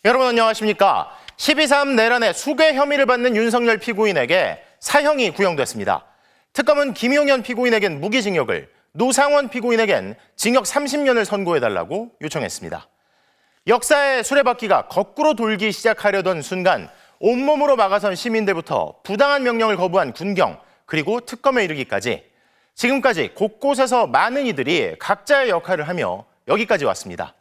여러분 안녕하십니까? 12.3 내란의 수괴 혐의를 받는 윤석열 피고인에게 사형이 구형됐습니다. 특검은 김용현 피고인에겐 무기징역을, 노상원 피고인에겐 징역 30년을 선고해달라고 요청했습니다. 역사의 수레바퀴가 거꾸로 돌기 시작하려던 순간 온몸으로 막아선 시민들부터 부당한 명령을 거부한 군경, 그리고 특검에 이르기까지 지금까지 곳곳에서 많은 이들이 각자의 역할을 하며 여기까지 왔습니다.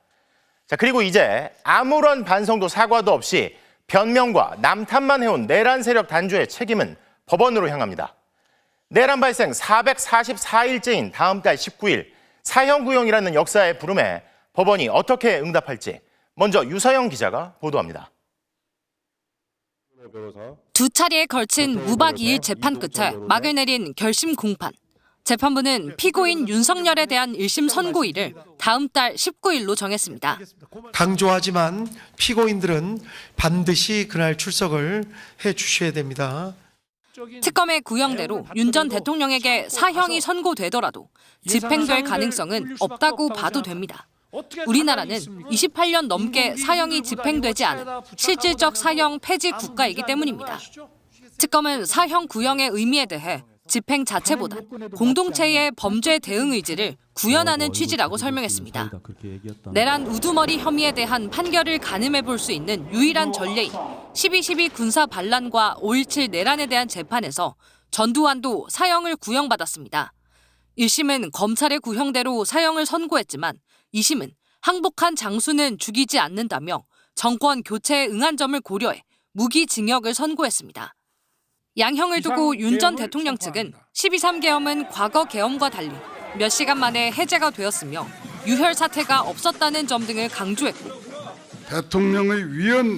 자, 그리고 이제 아무런 반성도 사과도 없이 변명과 남탓만 해온 내란 세력 단주의 책임은 법원으로 향합니다. 내란 발생 444일째인 다음 달 19일 사형 구형이라는 역사의 부름에 법원이 어떻게 응답할지 먼저 유서영 기자가 보도합니다. 두 차례에 걸친 무박 2일 재판 끝에 막을 내린 결심 공판. 재판부는 피고인 윤석열에 대한 1심 선고일을 다음 달 19일로 정했습니다. 강조하지만 피고인들은 반드시 그날 출석을 해 주셔야 됩니다. 특검의 구형대로 윤 전 대통령에게 사형이 선고되더라도 집행될 가능성은 없다고 봐도 됩니다. 우리나라는 28년 넘게 사형이 집행되지 않은 실질적 사형 폐지 국가이기 때문입니다. 특검은 사형 구형의 의미에 대해 집행 자체보단 공동체의 범죄 대응 의지를 구현하는 취지라고 설명했습니다. 내란 우두머리 혐의에 대한 판결을 가늠해 볼 수 있는 유일한 전례인 12.12 군사 반란과 5.17 내란에 대한 재판에서 전두환도 사형을 구형받았습니다. 1심은 검찰의 구형대로 사형을 선고했지만 2심은 항복한 장수는 죽이지 않는다며 정권 교체에 응한 점을 고려해 무기징역을 선고했습니다. 양형을 두고 윤 전 대통령 측은 12.3 계엄은 과거 계엄과 달리 몇 시간 만에 해제가 되었으며 유혈 사태가 없었다는 점 등을 강조했고 대통령의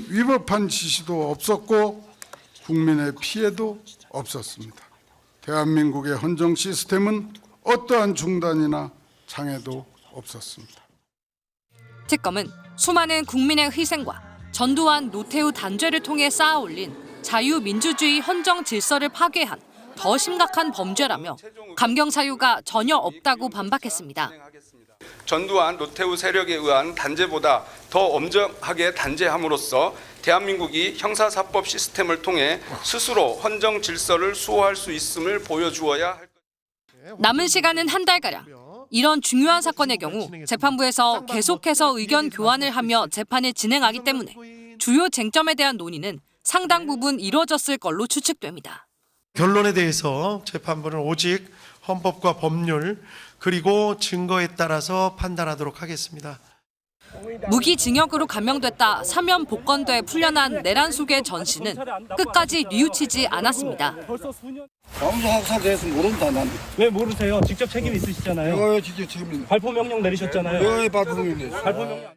위법한 지시도 없었고 국민의 피해도 없었습니다. 대한민국의 헌정 시스템은 어떠한 중단이나 장애도 없었습니다. 특검은 수많은 국민의 희생과 전두환, 노태우 단죄를 통해 쌓아올린 자유민주주의 헌정 질서를 파괴한 더 심각한 범죄라며 감경 사유가 전혀 없다고 반박했습니다. 전두환, 노태우 세력에 의한 단죄보다 더 엄정하게 단죄함으로써 대한민국이 형사사법 시스템을 통해 스스로 헌정 질서를 수호할 수 있음을 보여주어야 할 것입니다. 남은 시간은 한 달가량. 이런 중요한 사건의 경우 재판부에서 계속해서 의견 교환을 하며 재판을 진행하기 때문에 주요 쟁점에 대한 논의는 상당 부분 이루어졌을 걸로 추측됩니다. 결론에 대해서 재판부는 오직 헌법과 법률 그리고 증거에 따라서 판단하도록 하겠습니다. 무기징역으로 감형됐다 사면 복권돼 풀려난 내란 속의 전 씨는 끝까지 뉘우치지 않았습니다. 강수 학살 대해서 모른다 난. 왜 모르세요? 직접 책임 있으시잖아요. 왜 직접 책임? 발포 명령 내리셨잖아요. 왜 발표했네? 발포 명령.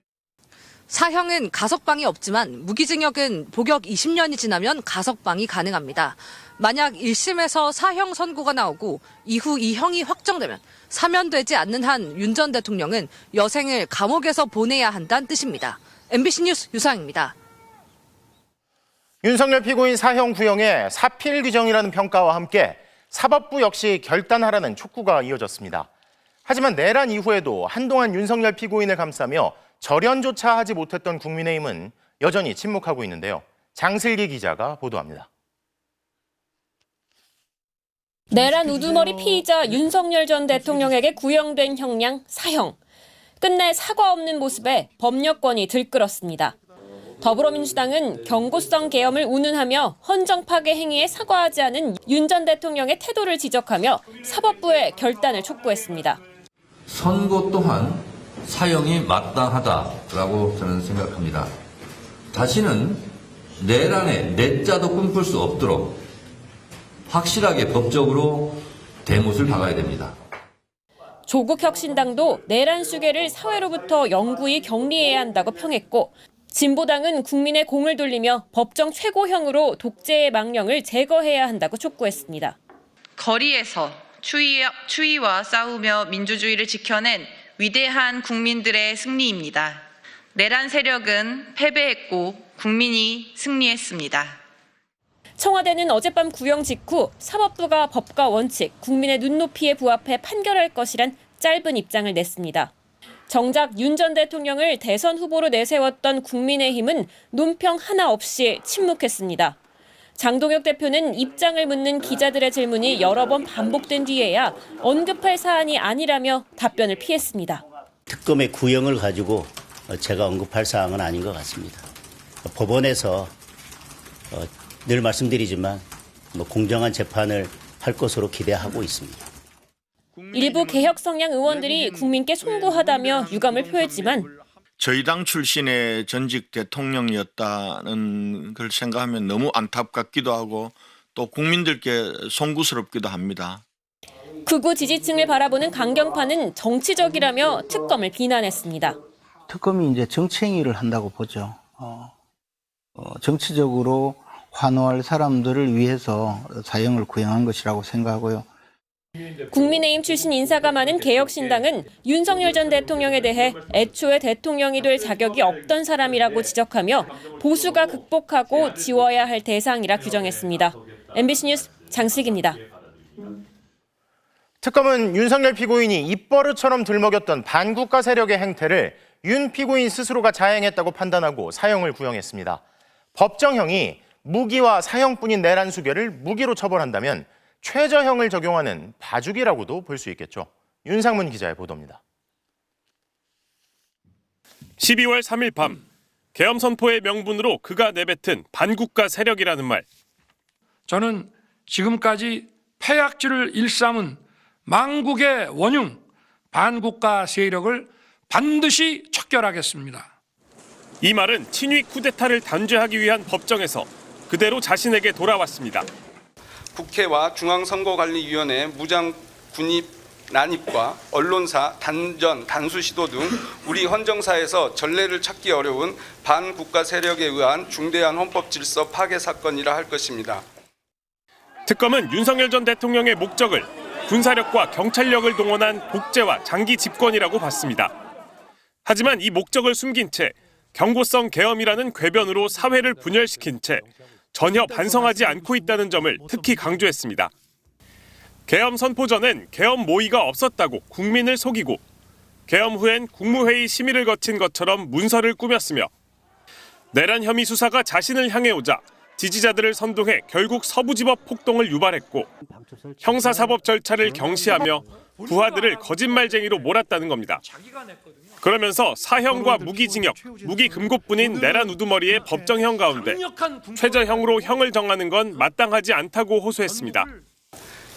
사형은 가석방이 없지만 무기징역은 복역 20년이 지나면 가석방이 가능합니다. 만약 1심에서 사형 선고가 나오고 이후 이 형이 확정되면 사면되지 않는 한 윤 전 대통령은 여생을 감옥에서 보내야 한다는 뜻입니다. MBC 뉴스 유상입니다. 윤석열 피고인 사형 구형의 사필 규정이라는 평가와 함께 사법부 역시 결단하라는 촉구가 이어졌습니다. 하지만 내란 이후에도 한동안 윤석열 피고인을 감싸며 절연조차 하지 못했던 국민의힘은 여전히 침묵하고 있는데요. 장슬기 기자가 보도합니다. 내란 우두머리 피의자 윤석열 전 대통령에게 구형된 형량 사형. 끝내 사과 없는 모습에 법력권이 들끓었습니다. 더불어민주당은 경고성 계엄을 운운하며 헌정 파괴 행위에 사과하지 않은 윤 전 대통령의 태도를 지적하며 사법부의 결단을 촉구했습니다. 선고 또한 사형이 마땅하다라고 저는 생각합니다. 다시는 내란에 내자도 꿈꿀 수 없도록 확실하게 법적으로 대못을 박아야 됩니다. 조국혁신당도 내란 수괴를 사회로부터 영구히 격리해야 한다고 평했고 진보당은 국민의 공을 돌리며 법정 최고형으로 독재의 망령을 제거해야 한다고 촉구했습니다. 거리에서 추위와 싸우며 민주주의를 지켜낸 위대한 국민들의 승리입니다. 내란 세력은 패배했고 국민이 승리했습니다. 청와대는 어젯밤 구형 직후 사법부가 법과 원칙, 국민의 눈높이에 부합해 판결할 것이란 짧은 입장을 냈습니다. 정작 윤 전 대통령을 대선 후보로 내세웠던 국민의힘은 논평 하나 없이 침묵했습니다. 장동혁 대표는 입장을 묻는 기자들의 질문이 여러 번 반복된 뒤에야 언급할 사안이 아니라며 답변을 피했습니다. 특검의 구형을 가지고 제가 언급할 사항은 아닌 것 같습니다. 법원에서 늘 말씀드리지만 공정한 재판을 할 것으로 기대하고 있습니다. 일부 개혁 성향 의원들이 국민께 송구하다며 유감을 표했지만 저희 당 출신의 전직 대통령이었다는 걸 생각하면 너무 안타깝기도 하고 또 국민들께 송구스럽기도 합니다. 극우 지지층을 바라보는 강경파는 정치적이라며 특검을 비난했습니다. 특검이 이제 정치 행위를 한다고 보죠. 정치적으로 환호할 사람들을 위해서 사형을 구형한 것이라고 생각하고요. 국민의힘 출신 인사가 많은 개혁신당은 윤석열 전 대통령에 대해 애초에 대통령이 될 자격이 없던 사람이라고 지적하며 보수가 극복하고 지워야 할 대상이라 규정했습니다. MBC 뉴스 장슬기입니다. 특검은 윤석열 피고인이 입버릇처럼 들먹였던 반국가 세력의 행태를 윤 피고인 스스로가 자행했다고 판단하고 사형을 구형했습니다. 법정형이 무기와 사형뿐인 내란 수괴를 무기로 처벌한다면 최저형을 적용하는 봐주기라고도 볼 수 있겠죠. 윤상문 기자의 보도입니다. 12월 3일 밤 계엄 선포의 명분으로 그가 내뱉은 반국가 세력이라는 말. 저는 지금까지 폐악질을 일삼은 망국의 원흉 반국가 세력을 반드시 척결하겠습니다. 이 말은 친위 쿠데타를 단죄하기 위한 법정에서 그대로 자신에게 돌아왔습니다. 국회와 중앙선거관리위원회 무장 군입 난입과 언론사 단전 단수 시도 등 우리 헌정사에서 전례를 찾기 어려운 반국가 세력에 의한 중대한 헌법 질서 파괴 사건이라 할 것입니다. 특검은 윤석열 전 대통령의 목적을 군사력과 경찰력을 동원한 독재와 장기 집권이라고 봤습니다. 하지만 이 목적을 숨긴 채 경고성 계엄이라는 궤변으로 사회를 분열시킨 채 전혀 반성하지 않고 있다는 점을 특히 강조했습니다. 계엄 선포 전엔 계엄 모의가 없었다고 국민을 속이고 계엄 후엔 국무회의 심의를 거친 것처럼 문서를 꾸몄으며 내란 혐의 수사가 자신을 향해 오자 지지자들을 선동해 결국 서부지법 폭동을 유발했고 형사사법 절차를 경시하며 부하들을 거짓말쟁이로 몰았다는 겁니다. 그러면서 사형과 무기징역, 무기금고뿐인 내란 우두머리의 법정형 가운데 최저형으로 형을 정하는 건 마땅하지 않다고 호소했습니다.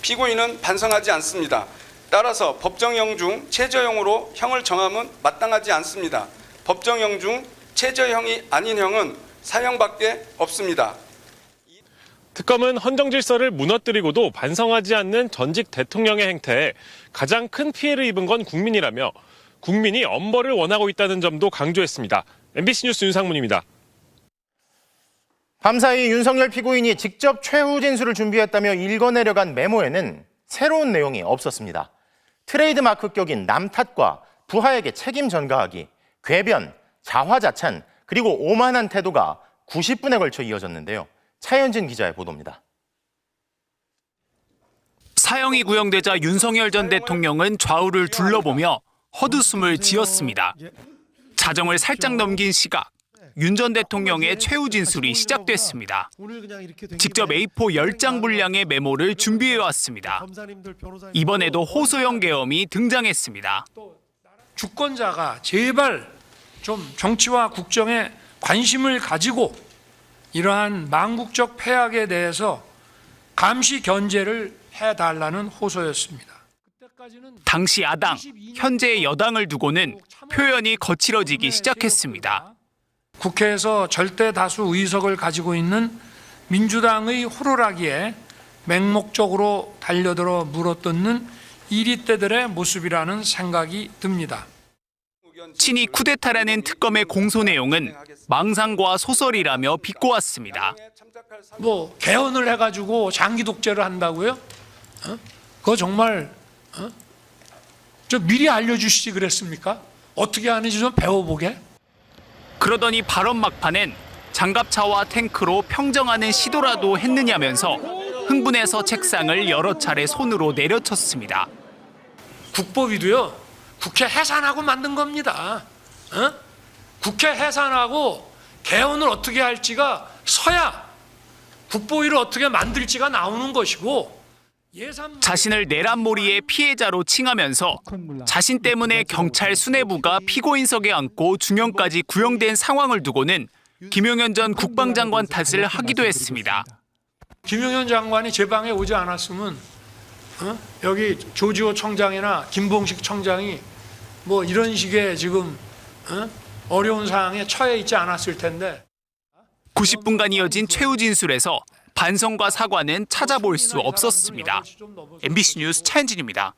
피고인은 반성하지 않습니다. 따라서 법정형 중 최저형으로 형을 정함은 마땅하지 않습니다. 법정형 중 최저형이 아닌 형은 사형밖에 없습니다. 특검은 헌정 질서를 무너뜨리고도 반성하지 않는 전직 대통령의 행태에 가장 큰 피해를 입은 건 국민이라며 국민이 엄벌을 원하고 있다는 점도 강조했습니다. MBC 뉴스 윤상문입니다. 밤사이 윤석열 피고인이 직접 최후 진술을 준비했다며 읽어내려간 메모에는 새로운 내용이 없었습니다. 트레이드마크 격인 남탓과 부하에게 책임 전가하기, 궤변, 자화자찬, 그리고 오만한 태도가 90분에 걸쳐 이어졌는데요. 차현진 기자의 보도입니다. 사형이 구형되자 윤석열 전 대통령은 좌우를 둘러보며 헛웃음을 지었습니다. 자정을 살짝 넘긴 시각, 윤 전 대통령의 최후 진술이 시작됐습니다. 직접 A4 10장 분량의 메모를 준비해왔습니다. 이번에도 호소형 계엄이 등장했습니다. 주권자가 제발 좀 정치와 국정에 관심을 가지고 이러한 망국적 폐악에 대해서 감시 견제를 해달라는 호소였습니다. 당시 야당, 현재 여당을 두고는 표현이 거칠어지기 시작했습니다. 국회에서 절대 다수 의석을 가지고 있는 민주당의 호루라기에 맹목적으로 달려들어 물어뜯는 이리떼들의 모습이라는 생각이 듭니다. 친위 쿠데타라는 특검의 공소 내용은 망상과 소설이라며 비꼬았습니다. 개헌을 해가지고 장기 독재를 한다고요? 그거 정말 저 미리 알려주시지 그랬습니까? 어떻게 하는지 좀 배워보게. 그러더니 발언 막판엔 장갑차와 탱크로 평정하는 시도라도 했느냐면서 흥분해서 책상을 여러 차례 손으로 내려쳤습니다. 국법위도요. 국회 해산하고 만든 겁니다. 국회 해산하고 개헌을 어떻게 할지가 서야 국보위를 어떻게 만들지가 나오는 것이고 자신을 내란몰이의 피해자로 칭하면서 자신 때문에 경찰 수뇌부가 피고인석에 앉고 중형까지 구형된 상황을 두고는 김용현 전 국방장관 탓을 하기도 했습니다. 김용현 장관이 제 방에 오지 않았으면 여기 조지호 청장이나 김봉식 청장이 뭐 이런 식의 지금 어려운 상황에 처해 있지 않았을 텐데. 90분간 이어진 최후 진술에서 반성과 사과는 찾아볼 수 없었습니다. MBC 뉴스 차현진입니다.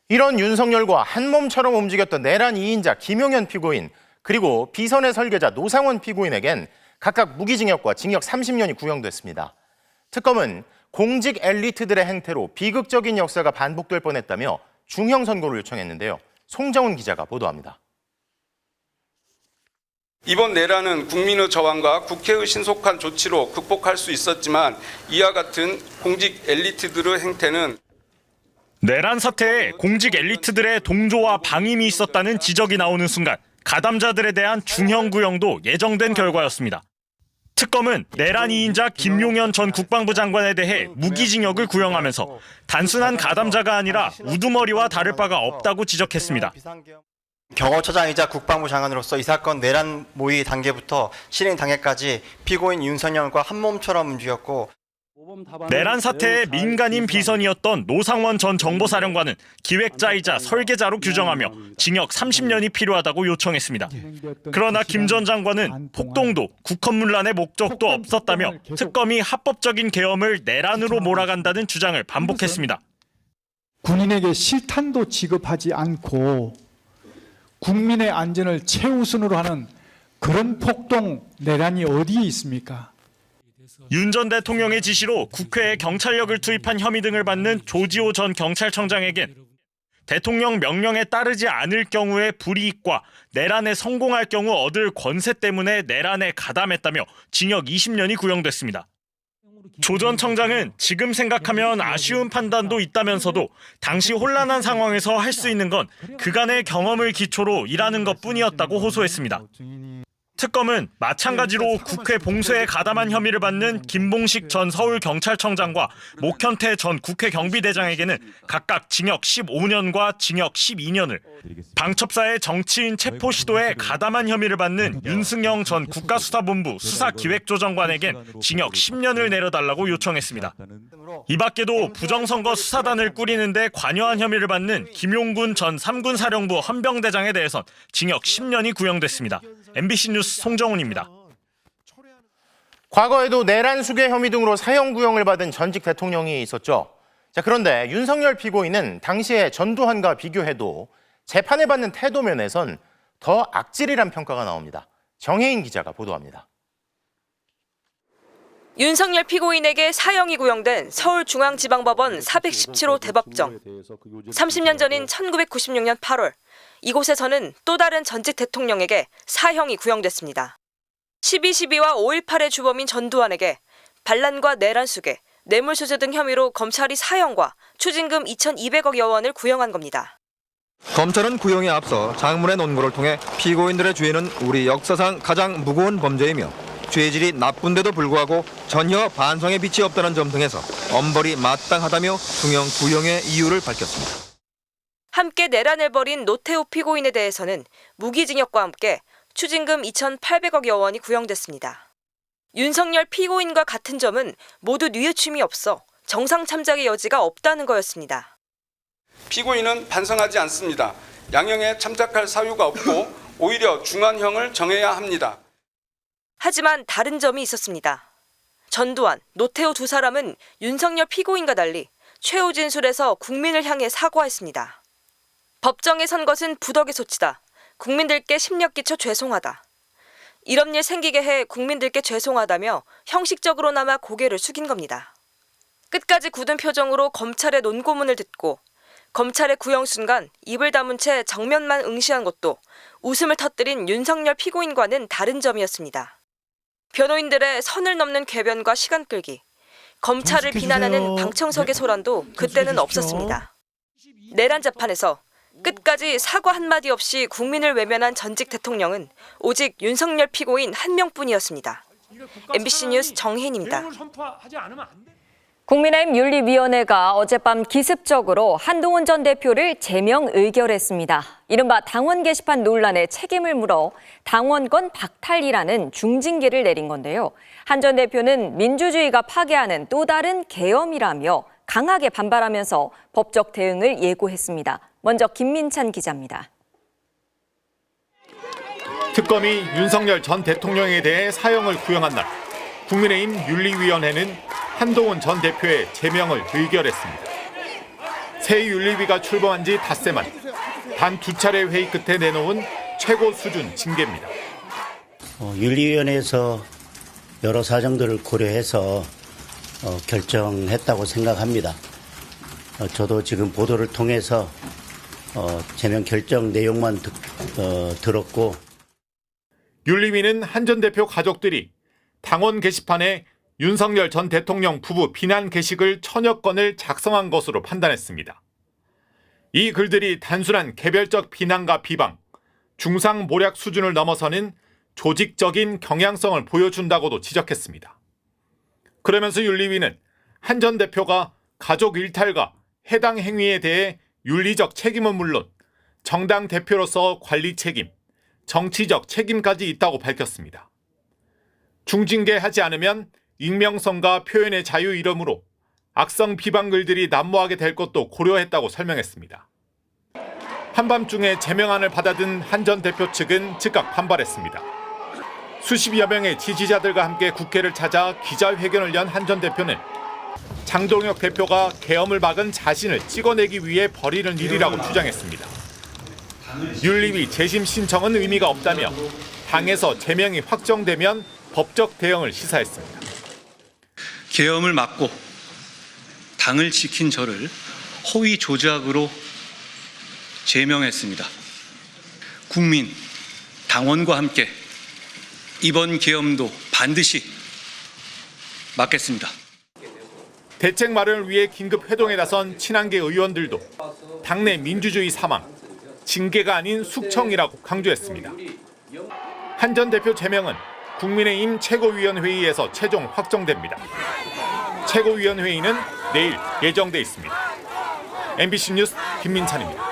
이런 윤석열과 한몸처럼 움직였던 내란 2인자 김용현 피고인 그리고 비선의 설계자 노상원 피고인에겐 각각 무기징역과 징역 30년이 구형됐습니다. 특검은 공직 엘리트들의 행태로 비극적인 역사가 반복될 뻔했다며 중형 선고를 요청했는데요. 송정훈 기자가 보도합니다. 이번 내란은 국민의 저항과 국회의 신속한 조치로 극복할 수 있었지만 이와 같은 공직 엘리트들의 행태는 내란 사태에 공직 엘리트들의 동조와 방임이 있었다는 지적이 나오는 순간 가담자들에 대한 중형 구형도 예정된 결과였습니다. 특검은 내란 2인자 김용현 전 국방부 장관에 대해 무기징역을 구형하면서 단순한 가담자가 아니라 우두머리와 다를 바가 없다고 지적했습니다. 경호처장이자 국방부 장관으로서 이 사건 내란 모의 단계부터 실행 단계까지 피고인 윤석열과 한몸처럼 움직였고 내란 사태의 민간인 비선이었던 노상원 전 정보사령관은 기획자이자 설계자로 규정하며 징역 30년이 필요하다고 요청했습니다. 그러나 김 전 장관은 폭동도 국헌문란의 목적도 없었다며 특검이 합법적인 계엄을 내란으로 몰아간다는 주장을 반복했습니다. 군인에게 실탄도 지급하지 않고 국민의 안전을 최우선으로 하는 그런 폭동 내란이 어디에 있습니까? 윤 전 대통령의 지시로 국회에 경찰력을 투입한 혐의 등을 받는 조지호 전 경찰청장에겐 대통령 명령에 따르지 않을 경우의 불이익과 내란에 성공할 경우 얻을 권세 때문에 내란에 가담했다며 징역 20년이 구형됐습니다. 조 전 청장은 지금 생각하면 아쉬운 판단도 있다면서도 당시 혼란한 상황에서 할 수 있는 건 그간의 경험을 기초로 일하는 것뿐이었다고 호소했습니다. 특검은 마찬가지로 국회 봉쇄에 가담한 혐의를 받는 김봉식 전 서울경찰청장과 목현태 전 국회 경비대장에게는 각각 징역 15년과 징역 12년을, 방첩사의 정치인 체포 시도에 가담한 혐의를 받는 윤승영 전 국가수사본부 수사기획조정관에겐 징역 10년을 내려달라고 요청했습니다. 이 밖에도 부정선거 수사단을 꾸리는데 관여한 혐의를 받는 김용군 전 3군 사령부 헌병대장에 대해선 징역 10년이 구형됐습니다. MBC 뉴스 송정훈입니다. 과거에도 내란 수괴 혐의 등으로 사형 구형을 받은 전직 대통령이 있었죠. 자, 그런데 윤석열 피고인은 당시에 전두환과 비교해도 재판을 받는 태도 면에선 더 악질이란 평가가 나옵니다. 정혜인 기자가 보도합니다. 윤석열 피고인에게 사형이 구형된 서울중앙지방법원 417호 대법정. 30년 전인 1996년 8월, 이곳에서는 또 다른 전직 대통령에게 사형이 구형됐습니다. 12.12와 5.18의 주범인 전두환에게 반란과 내란 수괴, 뇌물수수 등 혐의로 검찰이 사형과 추징금 2,200억여 원을 구형한 겁니다. 검찰은 구형에 앞서 장문의 논고를 통해 피고인들의 죄는 우리 역사상 가장 무거운 범죄이며 죄질이 나쁜데도 불구하고 전혀 반성의 빛이 없다는 점 등에서 엄벌이 마땅하다며 중형 구형의 이유를 밝혔습니다. 함께 내란을 벌인 노태우 피고인에 대해서는 무기징역과 함께 추징금 2,800억여 원이 구형됐습니다. 윤석열 피고인과 같은 점은 모두 뉘우침이 없어 정상 참작의 여지가 없다는 거였습니다. 피고인은 반성하지 않습니다. 양형에 참작할 사유가 없고 오히려 중한형을 정해야 합니다. 하지만 다른 점이 있었습니다. 전두환, 노태우 두 사람은 윤석열 피고인과 달리 최후 진술에서 국민을 향해 사과했습니다. 법정에 선 것은 부덕의 소치다. 국민들께 심력 끼쳐 죄송하다. 이런 일 생기게 해 국민들께 죄송하다며 형식적으로나마 고개를 숙인 겁니다. 끝까지 굳은 표정으로 검찰의 논고문을 듣고 검찰의 구형 순간 입을 다문 채 정면만 응시한 것도 웃음을 터뜨린 윤석열 피고인과는 다른 점이었습니다. 변호인들의 선을 넘는 궤변과 시간 끌기, 검찰을 비난하는 방청석의 소란도 그때는 없었습니다. 내란 재판에서 끝까지 사과 한마디 없이 국민을 외면한 전직 대통령은 오직 윤석열 피고인 한 명뿐이었습니다. MBC 뉴스 정혜인입니다. 국민의힘 윤리위원회가 어젯밤 기습적으로 한동훈 전 대표를 제명 의결했습니다. 이른바 당원 게시판 논란에 책임을 물어 당원권 박탈이라는 중징계를 내린 건데요. 한 전 대표는 민주주의가 파괴하는 또 다른 계엄이라며 강하게 반발하면서 법적 대응을 예고했습니다. 먼저 김민찬 기자입니다. 특검이 윤석열 전 대통령에 대해 사형을 구형한 날, 국민의힘 윤리위원회는 한동훈 전 대표의 제명을 의결했습니다. 새 윤리위가 출범한 지 닷새 만, 단 2차례 회의 끝에 내놓은 최고 수준 징계입니다. 윤리위원회에서 여러 사정들을 고려해서 결정했다고 생각합니다. 저도 지금 보도를 통해서 제명 결정 내용만 들었고, 윤리위는 한 전 대표 가족들이 당원 게시판에 윤석열 전 대통령 부부 비난 게시글 1000여 건을 작성한 것으로 판단했습니다. 이 글들이 단순한 개별적 비난과 비방, 중상 모략 수준을 넘어서는 조직적인 경향성을 보여준다고도 지적했습니다. 그러면서 윤리위는 한 전 대표가 가족 일탈과 해당 행위에 대해 윤리적 책임은 물론 정당 대표로서 관리 책임, 정치적 책임까지 있다고 밝혔습니다. 중징계하지 않으면 익명성과 표현의 자유 이름으로 악성 비방 글들이 난무하게 될 것도 고려했다고 설명했습니다. 한밤중에 제명안을 받아든 한 전 대표 측은 즉각 반발했습니다. 수십여 명의 지지자들과 함께 국회를 찾아 기자회견을 연 한 전 대표는 장동혁 대표가 계엄을 막은 자신을 찍어내기 위해 벌이는 일이라고 주장했습니다. 윤리위 재심 신청은 의미가 없다며 당에서 제명이 확정되면 법적 대응을 시사했습니다. 계엄을 막고 당을 지킨 저를 허위 조작으로 제명했습니다. 국민, 당원과 함께 이번 계엄도 반드시 막겠습니다. 대책 마련을 위해 긴급 회동에 나선 친한계 의원들도 당내 민주주의 사망, 징계가 아닌 숙청이라고 강조했습니다. 한 전 대표 제명은 국민의힘 최고위원회의에서 최종 확정됩니다. 최고위원회의는 내일 예정돼 있습니다. MBC 뉴스 김민찬입니다.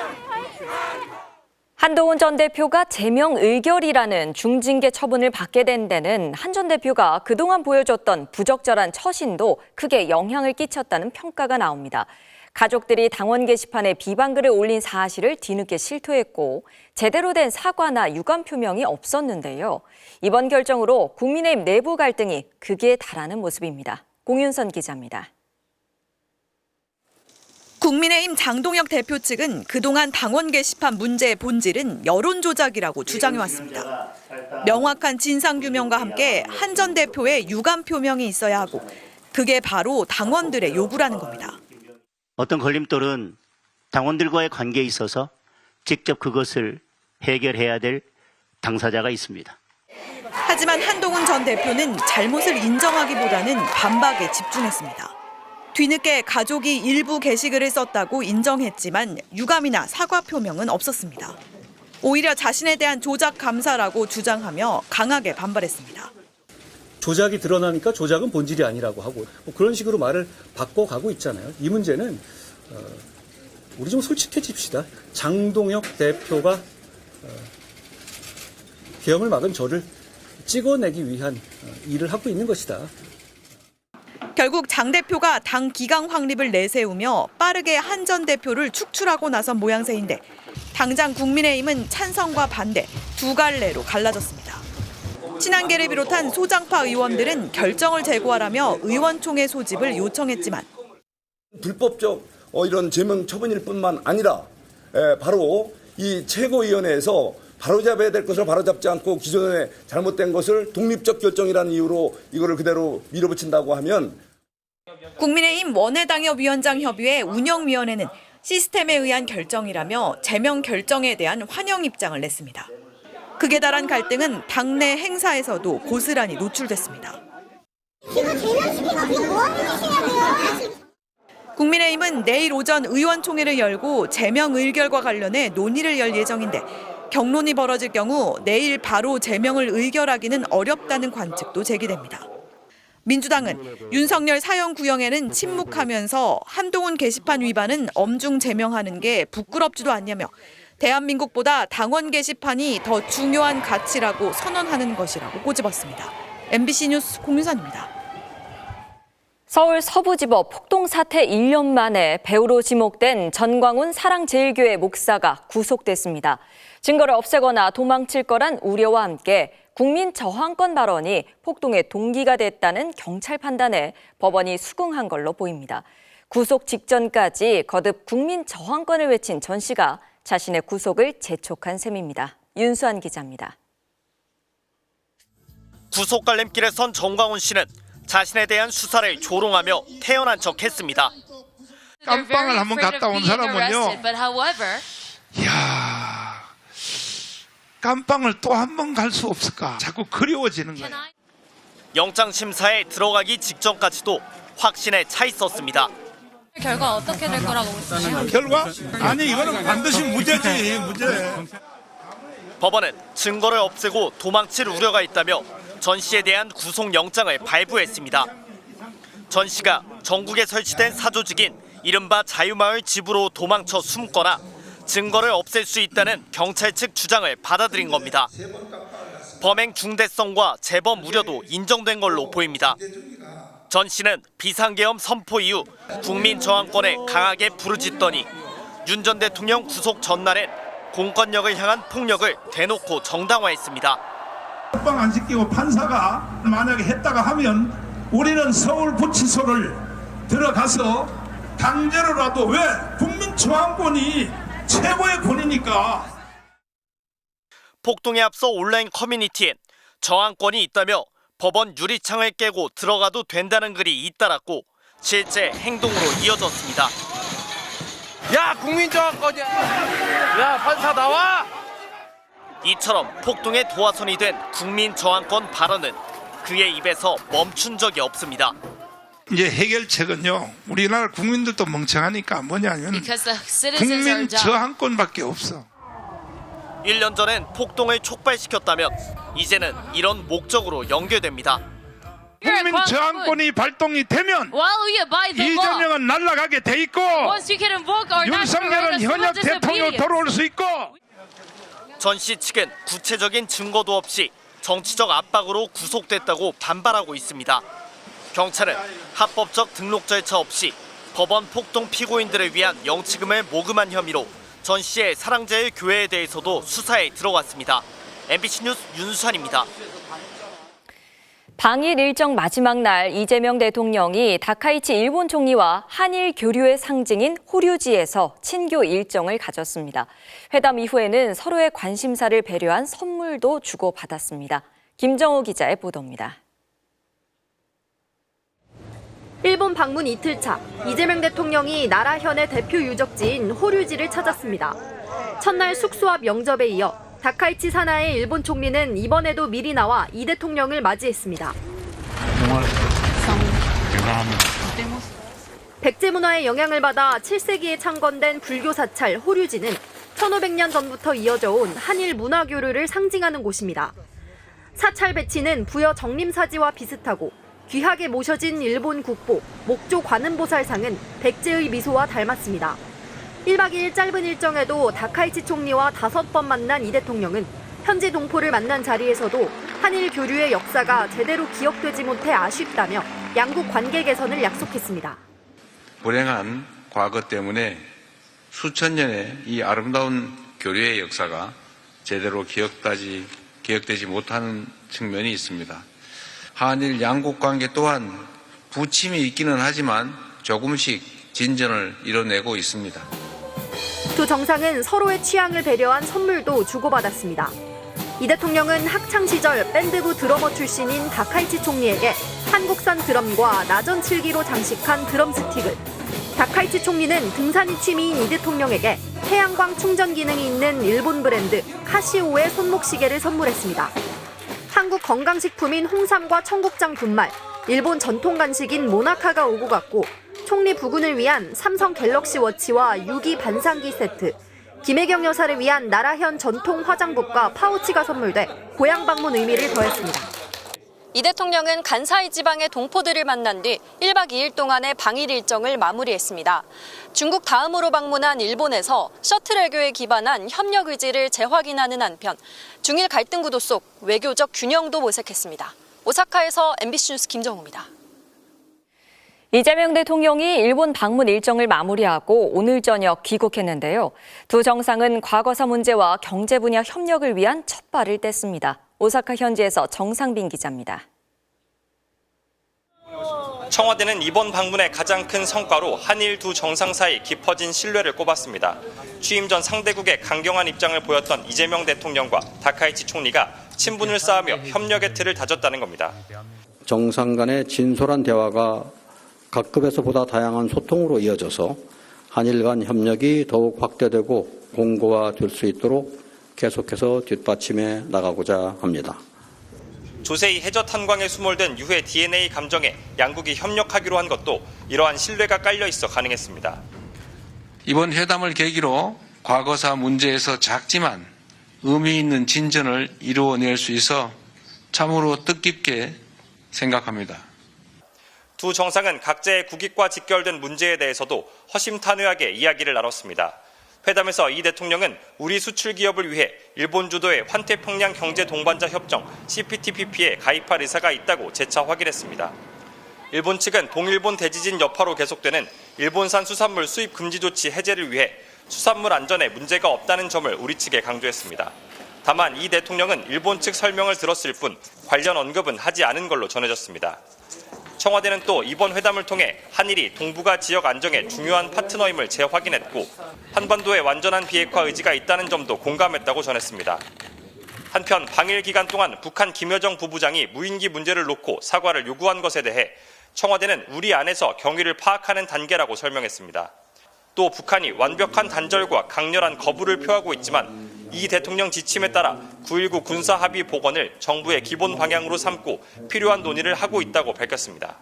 한동훈 전 대표가 제명 의결이라는 중징계 처분을 받게 된 데는 한 전 대표가 그동안 보여줬던 부적절한 처신도 크게 영향을 끼쳤다는 평가가 나옵니다. 가족들이 당원 게시판에 비방글을 올린 사실을 뒤늦게 실토했고 제대로 된 사과나 유감 표명이 없었는데요. 이번 결정으로 국민의힘 내부 갈등이 극에 달하는 모습입니다. 공윤선 기자입니다. 국민의힘 장동혁 대표 측은 그동안 당원 게시판 문제의 본질은 여론 조작이라고 주장해왔습니다. 명확한 진상규명과 함께 한 전 대표의 유감 표명이 있어야 하고 그게 바로 당원들의 요구라는 겁니다. 어떤 걸림돌은 당원들과의 관계에 있어서 직접 그것을 해결해야 될 당사자가 있습니다. 하지만 한동훈 전 대표는 잘못을 인정하기보다는 반박에 집중했습니다. 뒤늦게 가족이 일부 게시글을 썼다고 인정했지만 유감이나 사과 표명은 없었습니다. 오히려 자신에 대한 조작 감사라고 주장하며 강하게 반발했습니다. 조작이 드러나니까 조작은 본질이 아니라고 하고 그런 식으로 말을 바꿔가고 있잖아요. 이 문제는 우리 좀 솔직해집시다. 장동혁 대표가 계엄을 막은 저를 찍어내기 위한 일을 하고 있는 것이다. 결국 장 대표가 당 기강 확립을 내세우며 빠르게 한 전 대표를 축출하고 나선 모양새인데 당장 국민의힘은 찬성과 반대 두 갈래로 갈라졌습니다. 친한계를 비롯한 소장파 의원들은 결정을 재고하라며 의원총회 소집을 요청했지만 불법적 이런 제명 처분일 뿐만 아니라 바로 이 최고위원회에서 바로잡아야 될 것을 바로잡지 않고 기존에 잘못된 것을 독립적 결정이라는 이유로 이거를 그대로 밀어붙인다고 하면 국민의힘 원외당협위원장 협의회 운영위원회는 시스템에 의한 결정이라며 제명 결정에 대한 환영 입장을 냈습니다. 극에 달한 갈등은 당내 행사에서도 고스란히 노출됐습니다. 국민의힘은 내일 오전 의원총회를 열고 제명 의결과 관련해 논의를 열 예정인데 경론이 벌어질 경우 내일 바로 제명을 의결하기는 어렵다는 관측도 제기됩니다. 민주당은 윤석열 사형 구형에는 침묵하면서 한동훈 게시판 위반은 엄중 제명하는 게 부끄럽지도 않냐며 대한민국보다 당원 게시판이 더 중요한 가치라고 선언하는 것이라고 꼬집었습니다. MBC 뉴스 공유선입니다. 서울 서부지법 폭동 사태 1년 만에 배우로 지목된 전광훈 사랑제일교회 목사가 구속됐습니다. 증거를 없애거나 도망칠 거란 우려와 함께 국민 저항권 발언이 폭동의 동기가 됐다는 경찰 판단에 법원이 수긍한 걸로 보입니다. 구속 직전까지 거듭 국민 저항권을 외친 전 씨가 자신의 구속을 재촉한 셈입니다. 윤수환 기자입니다. 구속 갈림길에 선 전광훈 씨는 자신에 대한 수사를 조롱하며 태연한 척했습니다. 깜빵을 한번 갔다 온 사람은요. 깜빵을 또 한 번 갈 수 없을까? 자꾸 그리워지는 거예요. 영장 심사에 들어가기 직전까지도 확신에 차 있었습니다. 결과 어떻게 될 거라고 보시나요? 결과? 아니 이거는 반드시 무죄지, 무죄. 법원은 증거를 없애고 도망칠 우려가 있다며 전 씨에 대한 구속영장을 발부했습니다. 전 씨가 전국에 설치된 사조직인 이른바 자유마을 집으로 도망쳐 숨거나 증거를 없앨 수 있다는 경찰 측 주장을 받아들인 겁니다. 범행 중대성과 재범 우려도 인정된 걸로 보입니다. 전 씨는 비상계엄 선포 이후 국민 저항권에 강하게 부르짖더니 윤 전 대통령 구속 전날엔 공권력을 향한 폭력을 대놓고 정당화했습니다. 깜빵 안 시키고 판사가 만약에 했다가 하면 우리는 서울구치소를 들어가서 강제로라도 왜 국민 저항권이 최고의 권위니까. 폭동에 앞서 온라인 커뮤니티엔 저항권이 있다며 법원 유리창을 깨고 들어가도 된다는 글이 잇따랐고 실제 행동으로 이어졌습니다. 야, 국민 저항권이야. 야, 판사 나와. 이처럼 폭동의 도화선이 된 국민 저항권 발언은 그의 입에서 멈춘 적이 없습니다. 이제 해결책은요. 우리나라 국민들도 멍청하니까 뭐냐면 국민 저항권밖에 없어. 1년 전엔 폭동을 촉발시켰다면 이제는 이런 목적으로 연결됩니다. 국민 저항권이 발동이 되면 이재명은 날아가게 돼 있고 윤석열은 현역 대통령 돌아올 수 있고. 전 씨 측은 구체적인 증거도 없이 정치적 압박으로 구속됐다고 반발하고 있습니다. 경찰은 합법적 등록 절차 없이 법원 폭동 피고인들을 위한 영치금을 모금한 혐의로 전 씨의 사랑제일 교회에 대해서도 수사에 들어갔습니다. MBC 뉴스 윤수환입니다. 방일 일정 마지막 날 이재명 대통령이 다카이치 일본 총리와 한일 교류의 상징인 호류지에서 친교 일정을 가졌습니다. 회담 이후에는 서로의 관심사를 배려한 선물도 주고받았습니다. 김정호 기자의 보도입니다. 일본 방문 이틀 차, 이재명 대통령이 나라 현의 대표 유적지인 호류지를 찾았습니다. 첫날 숙소 앞 영접에 이어 다카이치 사나의 일본 총리는 이번에도 미리 나와 이 대통령을 맞이했습니다. 백제 문화의 영향을 받아 7세기에 창건된 불교 사찰 호류지는 1500년 전부터 이어져 온 한일 문화 교류를 상징하는 곳입니다. 사찰 배치는 부여 정림사지와 비슷하고 귀하게 모셔진 일본 국보 목조 관음보살상은 백제의 미소와 닮았습니다. 1박 2일 짧은 일정에도 다카이치 총리와 5번 만난 이 대통령은 현지 동포를 만난 자리에서도 한일 교류의 역사가 제대로 기억되지 못해 아쉽다며 양국 관계 개선을 약속했습니다. 불행한 과거 때문에 수천 년의 이 아름다운 교류의 역사가 제대로 기억되지 못하는 측면이 있습니다. 한일 양국 관계 또한 부침이 있기는 하지만 조금씩 진전을 이뤄내고 있습니다. 두 정상은 서로의 취향을 배려한 선물도 주고받았습니다. 이 대통령은 학창시절 밴드부 드러머 출신인 다카이치 총리에게 한국산 드럼과 나전 칠기로 장식한 드럼 스틱을, 다카이치 총리는 등산이 취미인 이 대통령에게 태양광 충전 기능이 있는 일본 브랜드 카시오의 손목시계를 선물했습니다. 한국 건강식품인 홍삼과 청국장 분말, 일본 전통 간식인 모나카가 오고 갔고 총리 부군을 위한 삼성 갤럭시 워치와 유기 반상기 세트, 김혜경 여사를 위한 나라현 전통 화장복과 파우치가 선물돼 고향 방문 의미를 더했습니다. 이 대통령은 간사이 지방의 동포들을 만난 뒤 1박 2일 동안의 방일 일정을 마무리했습니다. 중국 다음으로 방문한 일본에서 셔틀 외교에 기반한 협력 의지를 재확인하는 한편 중일 갈등 구도 속 외교적 균형도 모색했습니다. 오사카에서 MBC 뉴스 김정우입니다. 이재명 대통령이 일본 방문 일정을 마무리하고 오늘 저녁 귀국했는데요. 두 정상은 과거사 문제와 경제 분야 협력을 위한 첫 발을 뗐습니다. 오사카 현지에서 정상빈 기자입니다. 청와대는 이번 방문의 가장 큰 성과로 한일 두 정상 사이 깊어진 신뢰를 꼽았습니다. 취임 전 상대국의 강경한 입장을 보였던 이재명 대통령과 다카이치 총리가 친분을 쌓으며 협력의 틀을 다졌다는 겁니다. 정상 간의 진솔한 대화가 각급에서 보다 다양한 소통으로 이어져서 한일 간 협력이 더욱 확대되고 공고화될 수 있도록 계속해서 뒷받침해 나가고자 합니다. 조세희 해저 탄광에 수몰된 유해 DNA 감정에 양국이 협력하기로 한 것도 이러한 신뢰가 깔려 있어 가능했습니다. 이번 회담을 계기로 과거사 문제에서 작지만 의미 있는 진전을 이루어낼 수 있어 참으로 뜻깊게 생각합니다. 두 정상은 각자의 국익과 직결된 문제에 대해서도 허심탄회하게 이야기를 나눴습니다. 회담에서 이 대통령은 우리 수출 기업을 위해 일본 주도의 환태평양 경제 동반자 협정 CPTPP에 가입할 의사가 있다고 재차 확인했습니다. 일본 측은 동일본 대지진 여파로 계속되는 일본산 수산물 수입 금지 조치 해제를 위해 수산물 안전에 문제가 없다는 점을 우리 측에 강조했습니다. 다만 이 대통령은 일본 측 설명을 들었을 뿐 관련 언급은 하지 않은 걸로 전해졌습니다. 청와대는 또 이번 회담을 통해 한일이 동북아 지역 안정의 중요한 파트너임을 재확인했고 한반도의 완전한 비핵화 의지가 있다는 점도 공감했다고 전했습니다. 한편 방일 기간 동안 북한 김여정 부부장이 무인기 문제를 놓고 사과를 요구한 것에 대해 청와대는 우리 안에서 경위를 파악하는 단계라고 설명했습니다. 또 북한이 완벽한 단절과 강렬한 거부를 표하고 있지만 이 대통령 지침에 따라 9.19 군사합의 복원을 정부의 기본 방향으로 삼고 필요한 논의를 하고 있다고 밝혔습니다.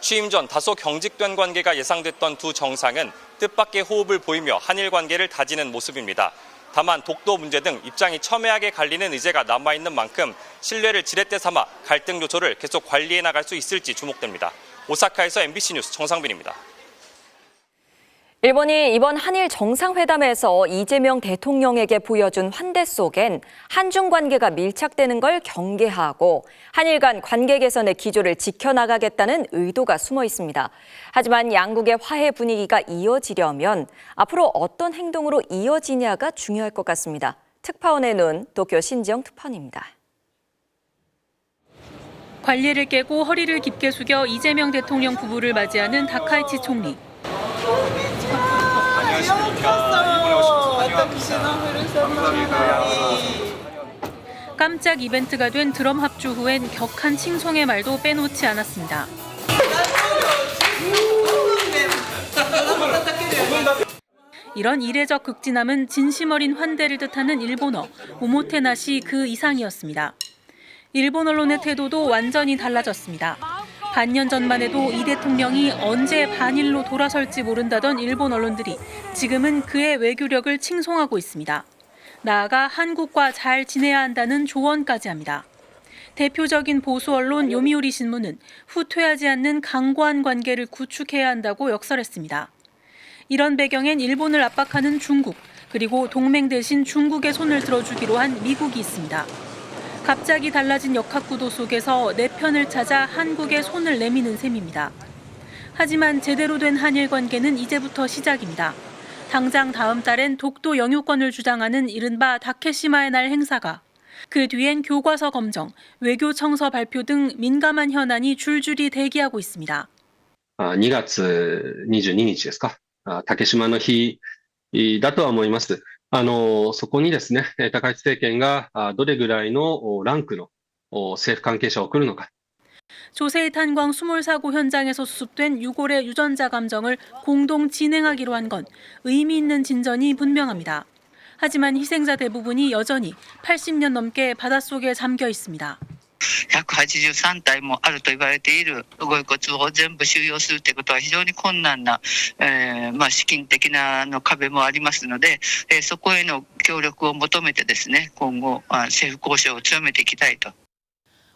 취임 전 다소 경직된 관계가 예상됐던 두 정상은 뜻밖의 호흡을 보이며 한일 관계를 다지는 모습입니다. 다만 독도 문제 등 입장이 첨예하게 갈리는 의제가 남아있는 만큼 신뢰를 지렛대 삼아 갈등 요소를 계속 관리해 나갈 수 있을지 주목됩니다. 오사카에서 MBC 뉴스 정상빈입니다. 일본이 이번 한일 정상회담에서 이재명 대통령에게 보여준 환대 속엔 한중 관계가 밀착되는 걸 경계하고 한일 간 관계 개선의 기조를 지켜나가겠다는 의도가 숨어 있습니다. 하지만 양국의 화해 분위기가 이어지려면 앞으로 어떤 행동으로 이어지냐가 중요할 것 같습니다. 특파원의 눈, 도쿄 신지영 특파원입니다. 관례를 깨고 허리를 깊게 숙여 이재명 대통령 부부를 맞이하는 다카이치 총리. 깜짝 이벤트가 된 드럼 합주 후엔 격한 칭송의 말도 빼놓지 않았습니다. 이런 이례적 극진함은 진심 어린 환대를 뜻하는 일본어 오모테나시 그 이상이었습니다. 일본 언론의 태도도 완전히 달라졌습니다. 반년 전만 해도 이 대통령이 언제 반일로 돌아설지 모른다던 일본 언론들이 지금은 그의 외교력을 칭송하고 있습니다. 나아가 한국과 잘 지내야 한다는 조언까지 합니다. 대표적인 보수 언론 요미우리 신문은 후퇴하지 않는 강고한 관계를 구축해야 한다고 역설했습니다. 이런 배경엔 일본을 압박하는 중국, 그리고 동맹 대신 중국의 손을 들어주기로 한 미국이 있습니다. 갑자기 달라진 역학구도 속에서 내 편을 찾아 한국에 손을 내미는 셈입니다. 하지만 제대로 된 한일 관계는 이제부터 시작입니다. 당장 다음 달엔 독도 영유권을 주장하는 이른바 다케시마의 날 행사가, 그 뒤엔 교과서 검정, 외교 청서 발표 등 민감한 현안이 줄줄이 대기하고 있습니다. 2月22日ですか、竹島の日だとは思います。そこにですね、高市政権がどれぐらいのランクの政府関係者を送るのか。 조세희 탄광 수몰 사고 현장에서 수습된 6월의 유전자 감정을 공동 진행하기로 한 건 의미 있는 진전이 분명합니다. 하지만 희생자 대부분이 여전히 80년 넘게 바닷속에 잠겨 있습니다. 183体もあると言われているご遺骨を全部収容するということは非常に困難な、資金的な壁もありますので、そこへの協力を求めてですね、今後政府交渉を強めていきたいと。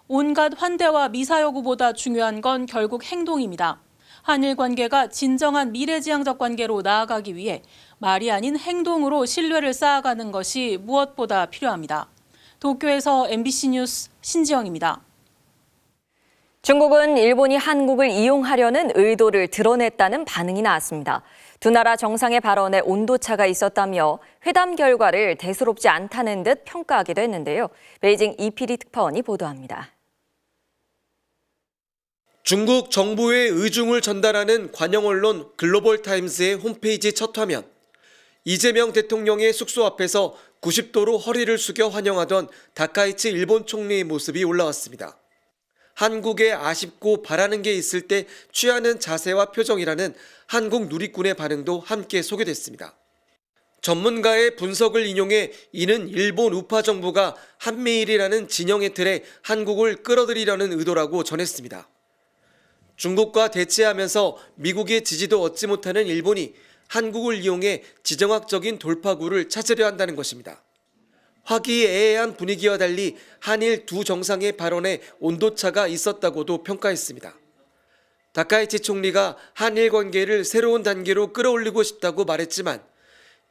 온갖 환대와 미사 여구보다 중요한 건 결국 행동입니다. 한일 관계가 진정한 미래지향적 관계로 나아가기 위해 말이 아닌 행동으로 신뢰를 쌓아가는 것이 무엇보다 필요합니다. 도쿄에서 MBC 뉴스 신지영입니다. 중국은 일본이 한국을 이용하려는 의도를 드러냈다는 반응이 나왔습니다. 두 나라 정상의 발언에 온도차가 있었다며 회담 결과를 대수롭지 않다는 듯 평가하기도 했는데요. 베이징 이피리 특파원이 보도합니다. 중국 정부의 의중을 전달하는 관영 언론 글로벌타임스의 홈페이지 첫 화면. 이재명 대통령의 숙소 앞에서 90도로 허리를 숙여 환영하던 다카이치 일본 총리의 모습이 올라왔습니다. 한국에 아쉽고 바라는 게 있을 때 취하는 자세와 표정이라는 한국 누리꾼의 반응도 함께 소개됐습니다. 전문가의 분석을 인용해 이는 일본 우파 정부가 한미일이라는 진영의 틀에 한국을 끌어들이려는 의도라고 전했습니다. 중국과 대치하면서 미국의 지지도 얻지 못하는 일본이 한국을 이용해 지정학적인 돌파구를 찾으려 한다는 것입니다. 화기애애한 분위기와 달리 한일 두 정상의 발언에 온도차가 있었다고도 평가했습니다. 다카이치 총리가 한일 관계를 새로운 단계로 끌어올리고 싶다고 말했지만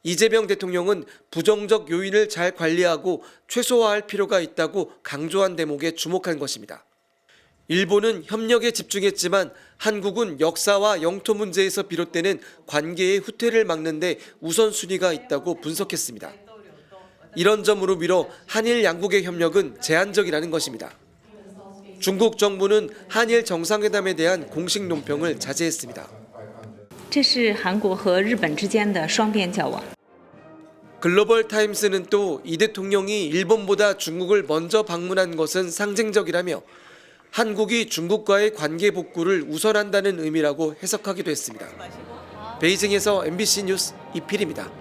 이재명 대통령은 부정적 요인을 잘 관리하고 최소화할 필요가 있다고 강조한 대목에 주목한 것입니다. 일본은 협력에 집중했지만 한국은 역사와 영토 문제에서 비롯되는 관계의 후퇴를 막는 데 우선순위가 있다고 분석했습니다. 이런 점으로 미뤄 한일 양국의 협력은 제한적이라는 것입니다. 중국 정부는 한일 정상회담에 대한 공식 논평을 자제했습니다. 这是韩国和日本之间的双边交往. 글로벌 타임스는 또 이 대통령이 일본보다 중국을 먼저 방문한 것은 상징적이라며 한국이 중국과의 관계 복구를 우선한다는 의미라고 해석하기도 했습니다. 베이징에서 MBC 뉴스 이필입니다.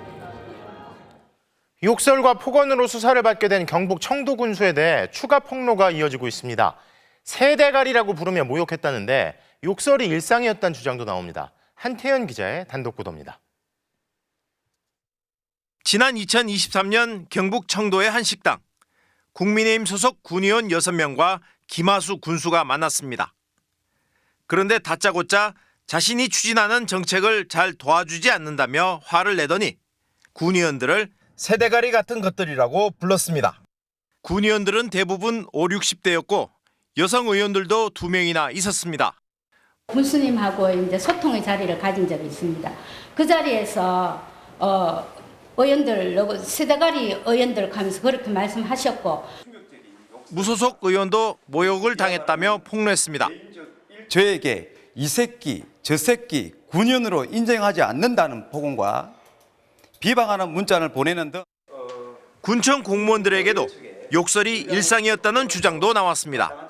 욕설과 폭언으로 수사를 받게 된 경북 청도 군수에 대해 추가 폭로가 이어지고 있습니다. 새대가리라고 부르며 모욕했다는데 욕설이 일상이었다는 주장도 나옵니다. 한태현 기자의 단독 보도입니다. 지난 2023년 경북 청도의 한 식당. 국민의힘 소속 군의원 6명과 김하수 군수가 만났습니다. 그런데 다짜고짜 자신이 추진하는 정책을 잘 도와주지 않는다며 화를 내더니 군의원들을 새대가리 같은 것들이라고 불렀습니다. 군의원들은 대부분 5, 60대였고 여성 의원들도 2명이나 있었습니다. 군수님하고 이제 소통의 자리를 가진 적이 있습니다. 그 자리에서 의원들, 새대가리 의원들 하면서 그렇게 말씀하셨고 무소속 의원도 모욕을 당했다며 폭로했습니다. 저에게 이 새끼, 저 새끼 군연으로 인정하지 않는다는 폭언과 비방하는 문자를 보내는 등 군청 공무원들에게도 욕설이 일상이었다는 주장도 나왔습니다.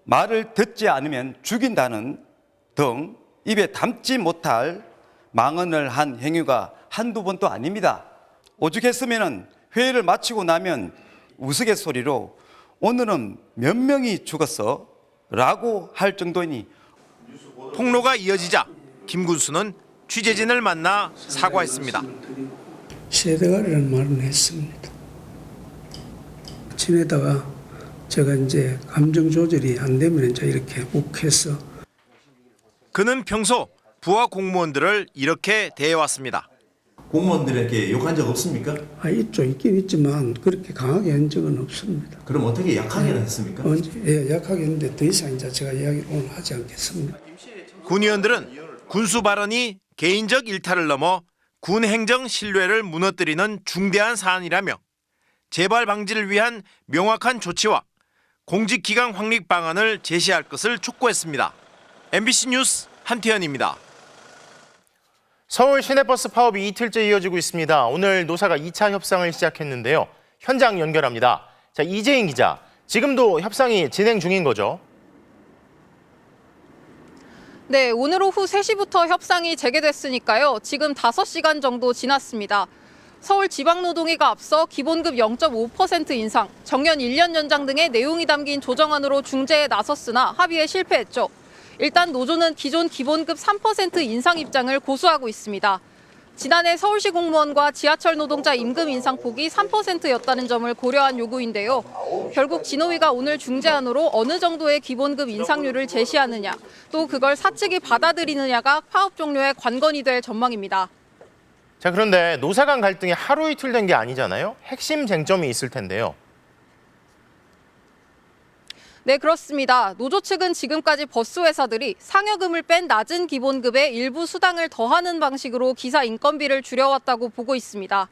말을 듣지 않으면 죽인다는 등 입에 담지 못할 망언을 한 행위가 한두 번도 아닙니다. 오죽했으면 회의를 마치고 나면 우스갯소리로 오늘은 몇 명이 죽었어? 라고 할 정도니. 폭로가 이어지자 김 군수는 취재진을 만나 사과했습니다. 새대가리라는 말은 했습니다. 지내다가 제가 이제 감정 조절이 안 되면 이제 이렇게 욱해서. 그는 평소 부하 공무원들을 이렇게 대해왔습니다. 공무원들에게 욕한 적 없습니까? 있죠. 있긴 있지만 그렇게 강하게 한 적은 없습니다. 그럼 어떻게 약하게는 했습니까? 약하게 했는데 더 이상 이제 제가 이야기를 오늘 하지 않겠습니다. 군의원들은 군수 발언이 개인적 일탈을 넘어 군 행정 신뢰를 무너뜨리는 중대한 사안이라며 재발 방지를 위한 명확한 조치와 공직기강 확립 방안을 제시할 것을 촉구했습니다. MBC 뉴스 한태현입니다. 서울 시내버스 파업이 이틀째 이어지고 있습니다. 오늘 노사가 2차 협상을 시작했는데요. 현장 연결합니다. 자, 이재인 기자, 지금도 협상이 진행 중인 거죠? 네, 오늘 오후 3시부터 협상이 재개됐으니까요. 지금 5시간 정도 지났습니다. 서울지방노동위가 앞서 기본급 0.5% 인상, 정년 1년 연장 등의 내용이 담긴 조정안으로 중재에 나섰으나 합의에 실패했죠. 일단 노조는 기존 기본급 3% 인상 입장을 고수하고 있습니다. 지난해 서울시 공무원과 지하철 노동자 임금 인상폭이 3%였다는 점을 고려한 요구인데요. 결국 진호위가 오늘 중재안으로 어느 정도의 기본급 인상률을 제시하느냐, 또 그걸 사측이 받아들이느냐가 파업 종료의 관건이 될 전망입니다. 자, 그런데 노사 간 갈등이 하루 이틀 된 게 아니잖아요. 핵심 쟁점이 있을 텐데요. 네, 그렇습니다. 노조 측은 지금까지 버스 회사들이 상여금을 뺀 낮은 기본급에 일부 수당을 더하는 방식으로 기사 인건비를 줄여왔다고 보고 있습니다.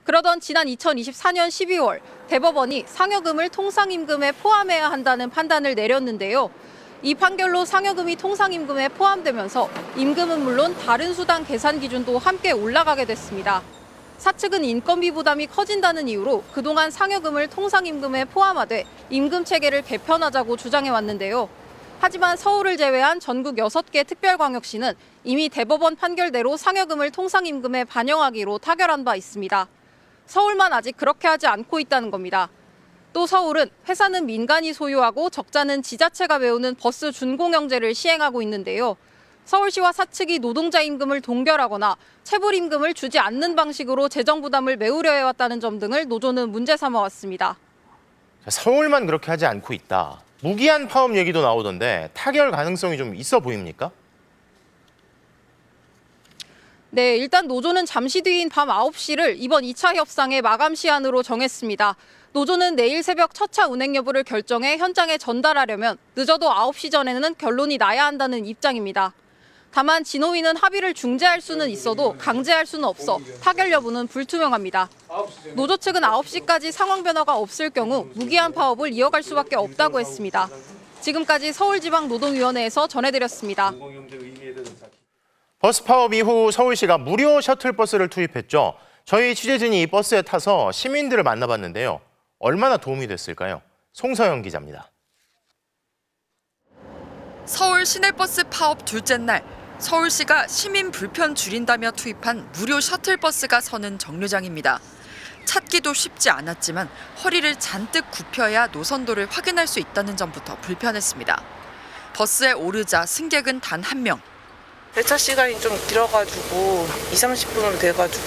그러던 지난 2024년 12월 대법원이 상여금을 통상임금에 포함해야 한다는 판단을 내렸는데요. 이 판결로 상여금이 통상임금에 포함되면서 임금은 물론 다른 수당 계산 기준도 함께 올라가게 됐습니다. 사측은 인건비 부담이 커진다는 이유로 그동안 상여금을 통상임금에 포함하되 임금 체계를 개편하자고 주장해왔는데요. 하지만 서울을 제외한 전국 6개 특별광역시는 이미 대법원 판결대로 상여금을 통상임금에 반영하기로 타결한 바 있습니다. 서울만 아직 그렇게 하지 않고 있다는 겁니다. 또 서울은 회사는 민간이 소유하고 적자는 지자체가 메우는 버스 준공영제를 시행하고 있는데요. 서울시와 사측이 노동자 임금을 동결하거나 체불 임금을 주지 않는 방식으로 재정 부담을 메우려 해왔다는 점 등을 노조는 문제 삼아왔습니다. 서울만 그렇게 하지 않고 있다. 무기한 파업 얘기도 나오던데 타결 가능성이 좀 있어 보입니까? 네, 일단 노조는 잠시 뒤인 밤 9시를 이번 2차 협상의 마감 시한으로 정했습니다. 노조는 내일 새벽 첫 차 운행 여부를 결정해 현장에 전달하려면 늦어도 9시 전에는 결론이 나야 한다는 입장입니다. 다만 진호위는 합의를 중재할 수는 있어도 강제할 수는 없어 타결 여부는 불투명합니다. 노조 측은 9시까지 상황 변화가 없을 경우 무기한 파업을 이어갈 수밖에 없다고 했습니다. 지금까지 서울지방노동위원회에서 전해드렸습니다. 버스 파업 이후 서울시가 무료 셔틀버스를 투입했죠. 저희 취재진이 이 버스에 타서 시민들을 만나봤는데요. 얼마나 도움이 됐을까요? 송서영 기자입니다. 서울 시내버스 파업 둘째 날, 서울시가 시민 불편 줄인다며 투입한 무료 셔틀버스가 서는 정류장입니다. 찾기도 쉽지 않았지만 허리를 잔뜩 굽혀야 노선도를 확인할 수 있다는 점부터 불편했습니다. 버스에 오르자 승객은 단 한 명. 배차 시간이 좀 길어가지고 20-30분으로 돼가지고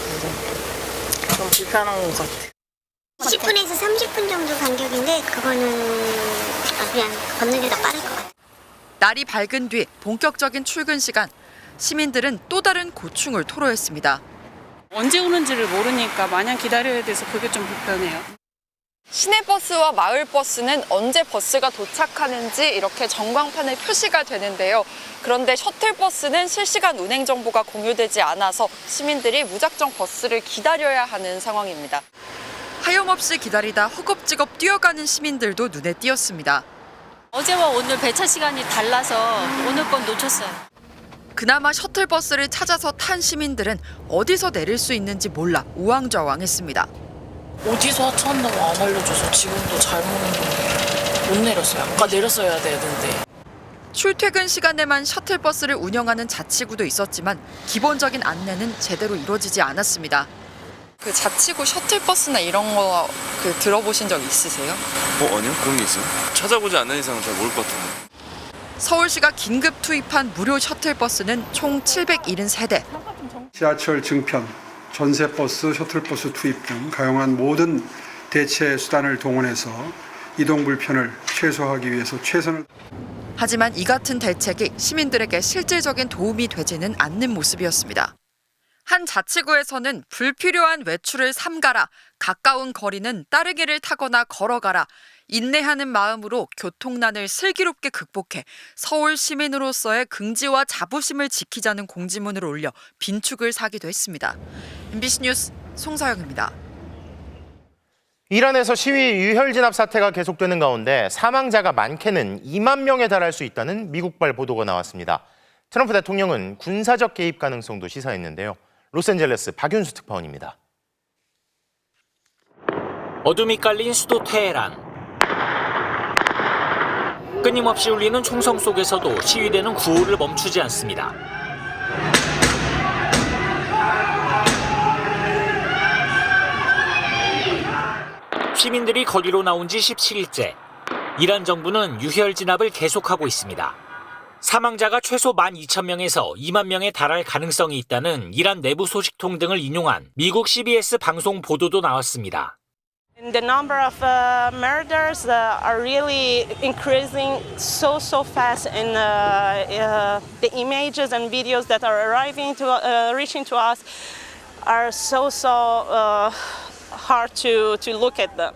좀 불편한 것 같아요. 10분에서 30분 정도 간격인데 그거는 그냥 걷는 게 더 빠를 것 같아요. 날이 밝은 뒤 본격적인 출근 시간, 시민들은 또 다른 고충을 토로했습니다. 언제 오는지를 모르니까 마냥 기다려야 돼서 그게 좀 불편해요. 시내버스와 마을버스는 언제 버스가 도착하는지 이렇게 전광판에 표시가 되는데요. 그런데 셔틀버스는 실시간 운행 정보가 공유되지 않아서 시민들이 무작정 버스를 기다려야 하는 상황입니다. 하염없이 기다리다 허겁지겁 뛰어가는 시민들도 눈에 띄었습니다. 어제와 오늘 배차 시간이 달라서 오늘 건 놓쳤어요. 그나마 셔틀버스를 찾아서 탄 시민들은 어디서 내릴 수 있는지 몰라 우왕좌왕했습니다. 어디서 찾는다고 안 알려줘서 지금도 못 내렸어요. 아까 내렸어야 되는데. 출퇴근 시간에만 셔틀버스를 운영하는 자치구도 있었지만 기본적인 안내는 제대로 이루어지지 않았습니다. 그 자치구 셔틀버스나 이런 거 들어보신 적 있으세요? 아니요? 그런 게 있어요? 찾아보지 않는 이상은 잘 모를 것 같은데. 서울시가 긴급 투입한 무료 셔틀버스는 총 773대. 지하철 증편, 전세버스, 셔틀버스 투입 등 가용한 모든 대체 수단을 동원해서 이동 불편을 최소화하기 위해서 최선을. 하지만 이 같은 대책이 시민들에게 실질적인 도움이 되지는 않는 모습이었습니다. 한 자치구에서는 불필요한 외출을 삼가라, 가까운 거리는 따르기를 타거나 걸어가라, 인내하는 마음으로 교통난을 슬기롭게 극복해 서울 시민으로서의 긍지와 자부심을 지키자는 공지문을 올려 빈축을 사기도 했습니다. MBC 뉴스 송서영입니다. 이란에서 시위 유혈 진압 사태가 계속되는 가운데 사망자가 많게는 2만 명에 달할 수 있다는 미국발 보도가 나왔습니다. 트럼프 대통령은 군사적 개입 가능성도 시사했는데요. 로스앤젤레스 박윤수 특파원입니다. 어둠이 깔린 수도 테헤란. 끊임없이 울리는 총성 속에서도 시위대는 구호를 멈추지 않습니다. 시민들이 거리로 나온 지 17일째. 이란 정부는 유혈 진압을 계속하고 있습니다. 사망자가 최소 12,000명에서 2만 명에 달할 가능성이 있다는 이란 내부 소식통 등을 인용한 미국 CBS 방송 보도도 나왔습니다. The number of murders are really increasing so fast, and the images and videos that are reaching to us are so hard to look at them.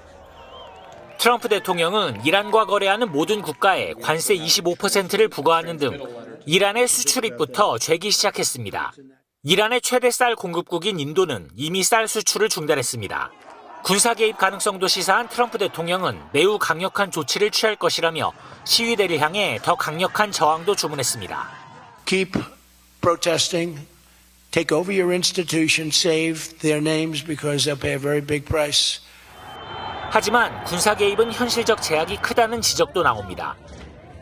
트럼프 대통령은 이란과 거래하는 모든 국가에 관세 25%를 부과하는 등 이란의 수출입부터 죄기 시작했습니다. 이란의 최대 쌀 공급국인 인도는 이미 쌀 수출을 중단했습니다. 군사 개입 가능성도 시사한 트럼프 대통령은 매우 강력한 조치를 취할 것이라며 시위대를 향해 더 강력한 저항도 주문했습니다. Keep protesting. Take over your institutions. Save their names because they'll pay a very big price. 하지만 군사 개입은 현실적 제약이 크다는 지적도 나옵니다.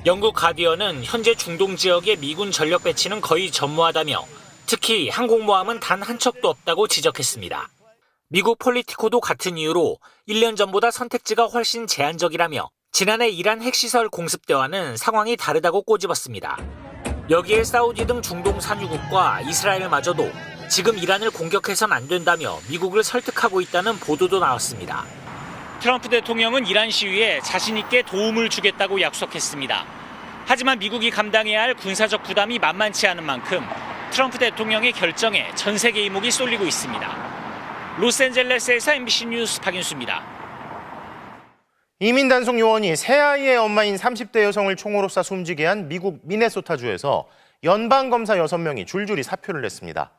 영국 가디언은 현재 중동 지역의 미군 전력 배치는 거의 전무하다며 특히 항공모함은 단 한 척도 없다고 지적했습니다. 미국 폴리티코도 같은 이유로 1년 전보다 선택지가 훨씬 제한적이라며 지난해 이란 핵시설 공습대와는 상황이 다르다고 꼬집었습니다. 여기에 사우디 등 중동 산유국과 이스라엘마저도 지금 이란을 공격해선 안 된다며 미국을 설득하고 있다는 보도도 나왔습니다. 트럼프 대통령은 이란 시위에 자신 있게 도움을 주겠다고 약속했습니다. 하지만 미국이 감당해야 할 군사적 부담이 만만치 않은 만큼 트럼프 대통령의 결정에 전 세계 이목이 쏠리고 있습니다. 로스앤젤레스에서 MBC 뉴스 박윤수입니다. 이민 단속 요원이 새아이의 엄마인 30대 여성을 총으로 쏴 숨지게 한 미국 미네소타주에서 연방검사 6명이 줄줄이 사표를 냈습니다.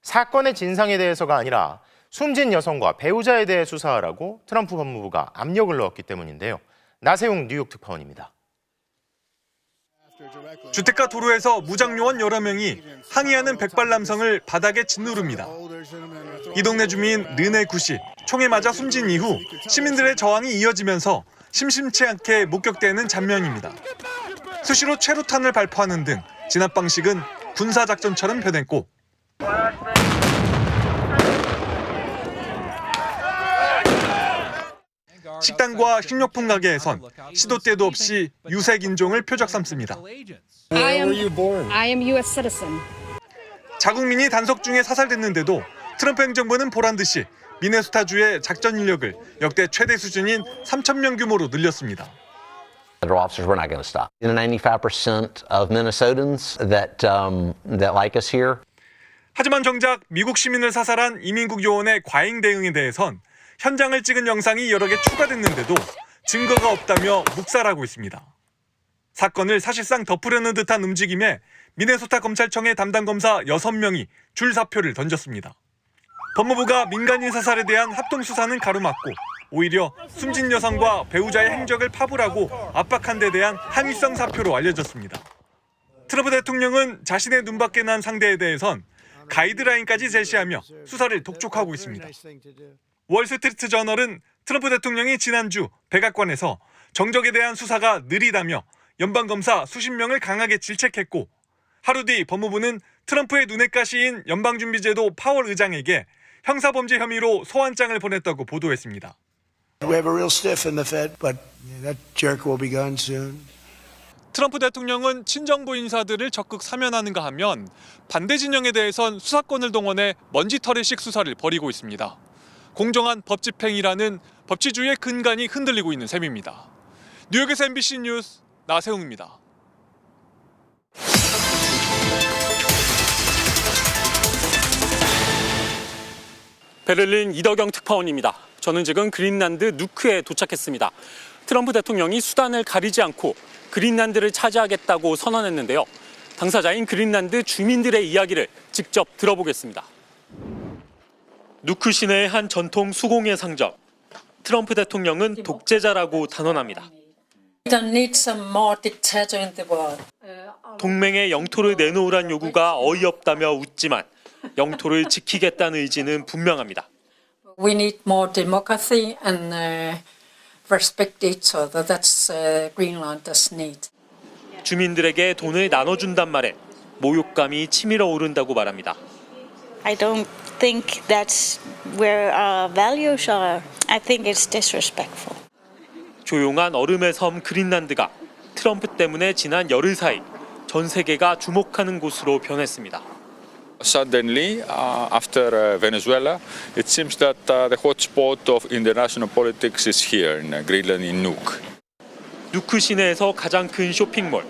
사건의 진상에 대해서가 아니라 숨진 여성과 배우자에 대해 수사하라고 트럼프 법무부가 압력을 넣었기 때문인데요. 나세용 뉴욕 특파원입니다. 주택가 도로에서 무장요원 여러 명이 항의하는 백발 남성을 바닥에 짓누릅니다. 이 동네 주민 르네 굿이 총에 맞아 숨진 이후 시민들의 저항이 이어지면서 심심치 않게 목격되는 장면입니다. 수시로 최루탄을 발포하는 등 진압 방식은 군사작전처럼 변했고 식당과 식료품 가게에선 시도 때도 없이 유색 인종을 표적 삼습니다. I am U.S. citizen. 자국민이 단속 중에 사살됐는데도 트럼프 행정부는 보란 듯이 미네소타주의 작전 인력을 역대 최대 수준인 3,000명 규모로 늘렸습니다. Our officers were not going to stop. 95% of Minnesotans that like us here. 하지만 정작 미국 시민을 사살한 이민국 요원의 과잉 대응에 대해선 현장을 찍은 영상이 여러 개 추가됐는데도 증거가 없다며 묵살하고 있습니다. 사건을 사실상 덮으려는 듯한 움직임에 미네소타 검찰청의 담당 검사 6명이 줄 사표를 던졌습니다. 법무부가 민간인 사살에 대한 합동수사는 가로막고 오히려 숨진 여성과 배우자의 행적을 파불하고 압박한 데 대한 항의성 사표로 알려졌습니다. 트럼프 대통령은 자신의 눈밖에 난 상대에 대해선 가이드라인까지 제시하며 수사를 독촉하고 있습니다. 월스트리트 저널은 트럼프 대통령이 지난주 백악관에서 정적에 대한 수사가 느리다며 연방검사 수십 명을 강하게 질책했고 하루 뒤 법무부는 트럼프의 눈엣 가시인 연방준비제도 파월 의장에게 형사범죄 혐의로 소환장을 보냈다고 보도했습니다. We have a real stiff in the Fed, but that jerk will be gone soon. 트럼프 대통령은 친정부 인사들을 적극 사면하는가 하면 반대 진영에 대해선 수사권을 동원해 먼지털이식 수사를 벌이고 있습니다. 공정한 법 집행이라는 법치주의의 근간이 흔들리고 있는 셈입니다. 뉴욕에서 MBC 뉴스 나세웅입니다. 베를린 이덕영 특파원입니다. 저는 지금 그린란드 누크에 도착했습니다. 트럼프 대통령이 수단을 가리지 않고 그린란드를 차지하겠다고 선언했는데요. 당사자인 그린란드 주민들의 이야기를 직접 들어보겠습니다. 누크 시내의 한 전통 수공예 상점. 트럼프 대통령은 독재자라고 단언합니다. 동맹의 영토를 내놓으란 요구가 어이없다며 웃지만 영토를 지키겠다는 의지는 분명합니다. We need more democracy and respect each other. That's Greenlanders need. 주민들에게 돈을 나눠준단 말에 모욕감이 치밀어 오른다고 말합니다. I don't think that's where our values are. I think it's disrespectful. 조용한 얼음의 섬 그린란드가 트럼프 때문에 지난 열흘 사이 전 세계가 주목하는 곳으로 변했습니다. Suddenly, after Venezuela, it seems that the hotspot of international politics is here in Greenland, in Nuuk. 누크 시내에서 가장 큰 쇼핑몰.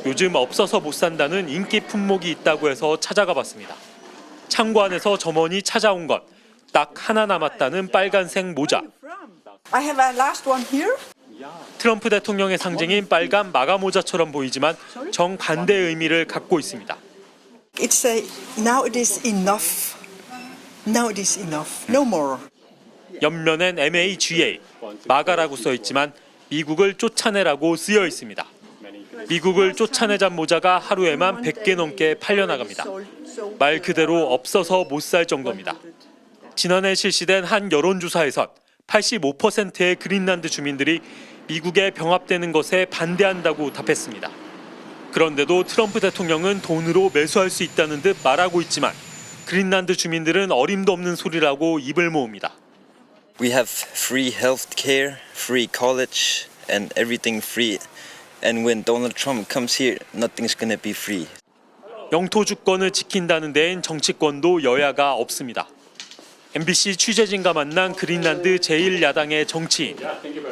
요즘 없어서 못 산다는 인기 품목이 있다고 해서 찾아가 봤습니다. 창고 안에서 점원이 찾아온 건 딱 하나 남았다는 빨간색 모자. I have a last one here. 트럼프 대통령의 상징인 빨간 마가 모자처럼 보이지만 정반대의 의미를 갖고 있습니다. It's now it is enough. Now it is enough. No more. 옆면엔 MAGA, 마가라고 써 있지만 미국을 쫓아내라고 쓰여 있습니다. 미국을 쫓아내잔 모자가 하루에만 100개 넘게 팔려나갑니다. 말 그대로 없어서 못 살 정도입니다. 지난해 실시된 한 여론조사에선 85%의 그린란드 주민들이 미국에 병합되는 것에 반대한다고 답했습니다. 그런데도 트럼프 대통령은 돈으로 매수할 수 있다는 듯 말하고 있지만 그린란드 주민들은 어림도 없는 소리라고 입을 모읍니다. We have free health care, free college, and everything free. And when Donald Trump comes here, nothing's gonna be free. 영토 주권을 지킨다는 데엔 정치권도 여야가 없습니다. MBC 취재진과 만난 그린란드 제1야당의 정치인.